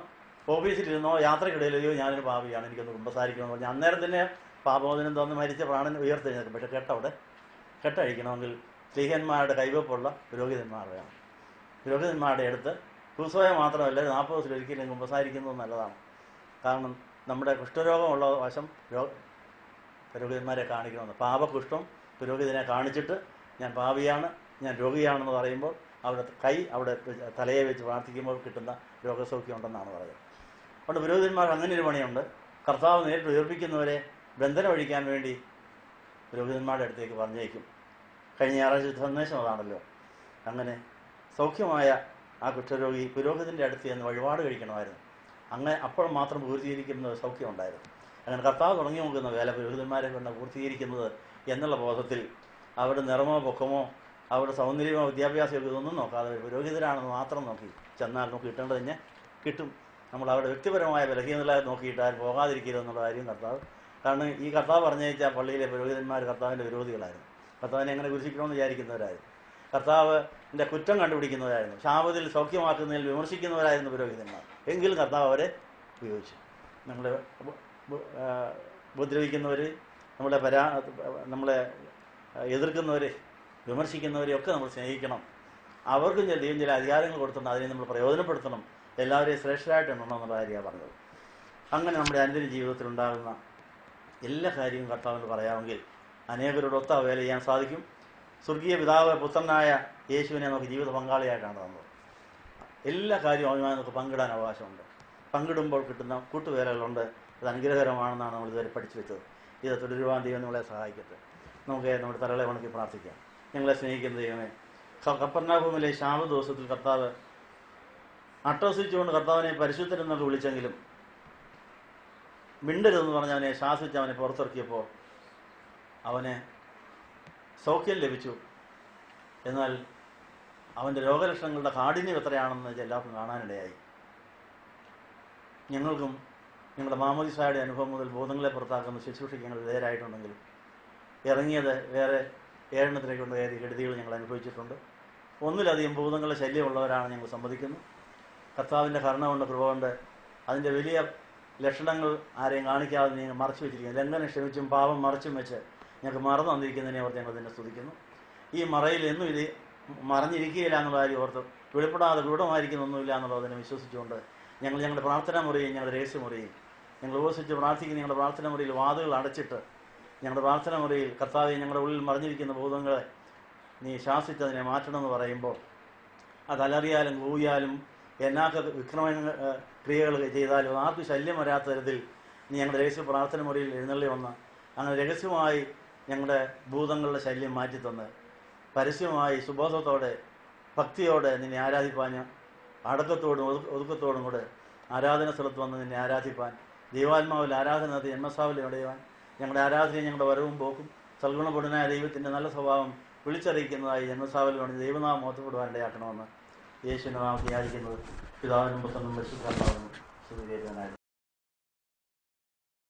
ഓഫീസിലിരുന്നോ യാത്രക്കിടയിലോ ഞാനൊരു പാപിയാണ്, എനിക്കൊന്ന് കുമ്പസാരിക്കണമെന്ന് പറഞ്ഞാൽ അന്നേരം തന്നെ പാപമോചനം തന്ന് മരിച്ച പ്രാണൻ ഉയർത്തെഴുന്നേൽക്കും. പക്ഷെ കെട്ടഴിക്കണമെങ്കിൽ സ്ത്രീഹന്മാരുടെ കൈവപ്പുള്ള പുരോഹിതന്മാർ വേണം. പുരോഹിതന്മാരുടെ അടുത്ത് ക്രൂസോയെ മാത്രമല്ല 40 ദിവസത്തിൽ ഒരിക്കലും കുമ്പസാരിക്കുന്നത് നല്ലതാണ്. കാരണം നമ്മുടെ കുഷ്ഠരോഗമുള്ള വശം പുരോഹിതന്മാരെ കാണിക്കണമെന്ന്. പാപകുഷ്ഠം പുരോഹിതനെ കാണിച്ചിട്ട് ഞാൻ പാപിയാണ്, ഞാൻ രോഗിയാണെന്ന് പറയുമ്പോൾ അവിടെ തലയെ വെച്ച് പ്രാർത്ഥിക്കുമ്പോൾ കിട്ടുന്ന രോഗസൗഖ്യം ഉണ്ടെന്നാണ് പറയുന്നത്. അതുകൊണ്ട് പുരോഹിതന്മാർക്ക് അങ്ങനെ ഒരു പണിയുണ്ട്. കർത്താവ് നേരിട്ട് ഉയർപ്പിക്കുന്നവരെ ബന്ധനം ഒഴിക്കാൻ വേണ്ടി പുരോഹിതന്മാരുടെ അടുത്തേക്ക് പറഞ്ഞേക്കും. കഴിഞ്ഞ ഞായറാഴ്ച സന്ദേശം അതാണല്ലോ. അങ്ങനെ സൗഖ്യമായ ആ കുഷ്ഠരോഗി പുരോഹിതൻ്റെ അടുത്ത് ചെന്ന് വഴിപാട് കഴിക്കണമായിരുന്നു. അങ്ങനെ അപ്പോൾ മാത്രം പൂർത്തീകരിക്കുന്ന സൗഖ്യം ഉണ്ടായിരുന്നു. അങ്ങനെ കർത്താവ് തുടങ്ങി നോക്കുന്ന വേല പുരോഹിതന്മാരെ കൊണ്ട് പൂർത്തീകരിക്കുന്നത് എന്നുള്ള ബോധത്തിൽ അവരുടെ നിറമോ പൊക്കമോ അവരുടെ സൗന്ദര്യമോ വിദ്യാഭ്യാസമോ ഇതൊന്നും നോക്കാതെ പുരോഹിതരാണെന്ന് മാത്രം നോക്കി ചെന്നാൽ നമുക്ക് കിട്ടേണ്ടത് തന്നെ കിട്ടും. നമ്മൾ അവരുടെ വ്യക്തിപരമായ ബലഹീനത നോക്കിയിട്ട് ആരും പോകാതിരിക്കരുതെന്നുള്ള കാര്യം കർത്താവ്. കാരണം ഈ കർത്താവ് പറഞ്ഞയച്ച പള്ളിയിലെ പുരോഹിതന്മാർ കർത്താവിൻ്റെ വിരോധികളായിരുന്നു. കർത്താവിനെ എങ്ങനെ കുരിശിക്കണമെന്ന് വിചാരിക്കുന്നവരായിരുന്നു. കർത്താവിൻ്റെ കുറ്റം കണ്ടുപിടിക്കുന്നവരായിരുന്നു. ശാപത്തിൽ സൗഖ്യമാക്കുന്നതിൽ വിമർശിക്കുന്നവരായിരുന്നു പുരോഹിതന്മാർ. എങ്കിലും കർത്താവ് അവരെ ഉപയോഗിച്ചു. നമ്മളെ ഉപദ്രവിക്കുന്നവർ, നമ്മളെ എതിർക്കുന്നവർ, വിമർശിക്കുന്നവരെയൊക്കെ നമ്മൾ സ്നേഹിക്കണം. അവർക്കും ദൈവം ചില അധികാരങ്ങൾ കൊടുത്തിട്ടുണ്ട്, അതിനെ നമ്മൾ പ്രയോജനപ്പെടുത്തണം. എല്ലാവരെയും ശ്രേഷ്ഠരായിട്ട് എണ്ണണം എന്നുള്ള കാര്യമാണ് പറഞ്ഞത്. അങ്ങനെ നമ്മുടെ അനുദിന ജീവിതത്തിലുണ്ടാകുന്ന എല്ലാ കാര്യവും കർത്താവിന് പറയാമെങ്കിൽ അനേകരോടൊത്ത വേല ചെയ്യാൻ സാധിക്കും. സ്വർഗീയ പിതാവ് പുത്രനായ യേശുവിനെ നമുക്ക് ജീവിത പങ്കാളിയായിട്ടാണ് തന്നത്. എല്ലാ കാര്യവും അവനുമായി നമുക്ക് പങ്കിടാൻ അവകാശമുണ്ട്. പങ്കിടുമ്പോൾ കിട്ടുന്ന കൂട്ടുവേലകളുണ്ട്. അത് അനുഗ്രഹകരമാണെന്നാണ് നമ്മൾ ഇതുവരെ പഠിച്ചു വെച്ചത്. ഇത് തുടരുവാൻ ദൈവം നമ്മളെ സഹായിക്കട്ടെ. നമുക്ക് നമ്മുടെ തലകളെ വണക്കി പ്രാർത്ഥിക്കാം. ഞങ്ങളെ സ്നേഹിക്കുന്ന ദൈവമേ, കപ്പർനാഹൂമിലെ ശാബത്ത് ദിവസത്തിൽ കർത്താവ് അട്ടഹസിച്ചുകൊണ്ട് കർത്താവിനെ പരിശുദ്ധരെന്നൊക്കെ വിളിച്ചെങ്കിലും മിണ്ടരുതെന്ന് പറഞ്ഞ് അവനെ ശാസിച്ച് അവനെ പുറത്തിറക്കിയപ്പോൾ അവന് സൗഖ്യം ലഭിച്ചു. എന്നാൽ അവൻ്റെ രോഗലക്ഷണങ്ങളുടെ കാഠിന്യം എത്രയാണെന്ന് എല്ലാവർക്കും കാണാനിടയായി. ഞങ്ങൾക്കും ഞങ്ങളുടെ മാമോദിസായുടെ അനുഭവം മുതൽ ഭൂതങ്ങളെ പുറത്താക്കുന്ന ശുശ്രൂഷയ്ക്ക് ഞങ്ങൾ വിധേയരായിട്ടുണ്ടെങ്കിലും ഇറങ്ങിയത് വേറെ 7 എണ്ണത്തിലേക്കുള്ള കെടുതികൾ ഞങ്ങൾ അനുഭവിച്ചിട്ടുണ്ട്. ഒന്നിലധികം ഭൂതങ്ങളുടെ ശല്യമുള്ളവരാണ് ഞങ്ങൾ സമ്മതിക്കുന്നു. കർത്താവിൻ്റെ കരുണ കൊണ്ട്, കൃപ കൊണ്ട് അതിൻ്റെ വലിയ ലക്ഷണങ്ങൾ ആരെയും കാണിക്കാതെ ഞങ്ങൾ മറച്ചു വെച്ചിരിക്കുന്നു. ലംഘനം ക്ഷമിച്ചും പാപം മറച്ചും വെച്ച് ഞങ്ങൾക്ക് മറന്നു വന്നിരിക്കുന്നതിനെ ഓർത്ത് ഞങ്ങൾ തന്നെ സ്തുതിക്കുന്നു. ഈ മറയിൽ എന്നും ഇത് മറഞ്ഞിരിക്കുകയില്ല എന്നുള്ള കാര്യം ഓർത്ത് വെളിപ്പെടാതെ ഗൂഢമായിരിക്കുന്നൊന്നുമില്ല എന്നുള്ളതിനെ വിശ്വസിച്ചുകൊണ്ട് ഞങ്ങളുടെ പ്രാർത്ഥനാ മുറിയും ഞങ്ങളുടെ രഹസ്യമുറിയും ഞങ്ങൾ ഉപസിച്ച് പ്രാർത്ഥിക്കുന്ന ഞങ്ങളുടെ പ്രാർത്ഥനാ മുറിയിൽ വാതുകൾ അടച്ചിട്ട് ഞങ്ങളുടെ പ്രാർത്ഥനാ മുറിയിൽ കർത്താവെ ഞങ്ങളുടെ ഉള്ളിൽ മറിഞ്ഞിരിക്കുന്ന ഭൂതങ്ങളെ നീ ശാസിച്ചതിനെ മാറ്റണമെന്ന് പറയുമ്പോൾ അതലറിയാലും കൂവിയാലും എന്നാക്ക വിക്രമ ക്രിയകൾ ചെയ്താലും ആർക്കും ശല്യം വരാത്ത തരത്തിൽ നീ ഞങ്ങളുടെ രഹസ്യ പ്രാർത്ഥന മുറിയിൽ എഴുന്നള്ളി വന്ന് അങ്ങനെ രഹസ്യമായി ഞങ്ങളുടെ ഭൂതങ്ങളുടെ ശല്യം മാറ്റിത്തന്ന് പരസ്യമായി സുബോധത്തോടെ ഭക്തിയോടെ നിന്നെ ആരാധിപ്പാൻ അടക്കത്തോടും ഒതുക്കത്തോടും കൂടെ ആരാധന സ്ഥലത്ത് വന്ന് നിന്നെ ആരാധിപ്പാൻ ദൈവാത്മാവിൽ ആരാധന നടത്തി ജന്മസാവിൽ ഇടയുവാൻ ഞങ്ങളുടെ ആരാധനയും ഞങ്ങളുടെ വരവും പോക്കും സൽഗുണപൂർണനായ ദൈവത്തിൻ്റെ നല്ല സ്വഭാവം വിളിച്ചറിയിക്കുന്നതായി ജന്മസാവിൽ വേണ്ടി ദൈവനാമം മോത്തപ്പെടുവാൻ ഇടയാക്കണമെന്ന് യേശുവിനെ നാം ധ്യാനിക്കുന്നത് പിതാവിനും പുത്രനും പരിശുദ്ധാത്മാവിനും സ്തുതികേറ്റുവാനായിരുന്നു.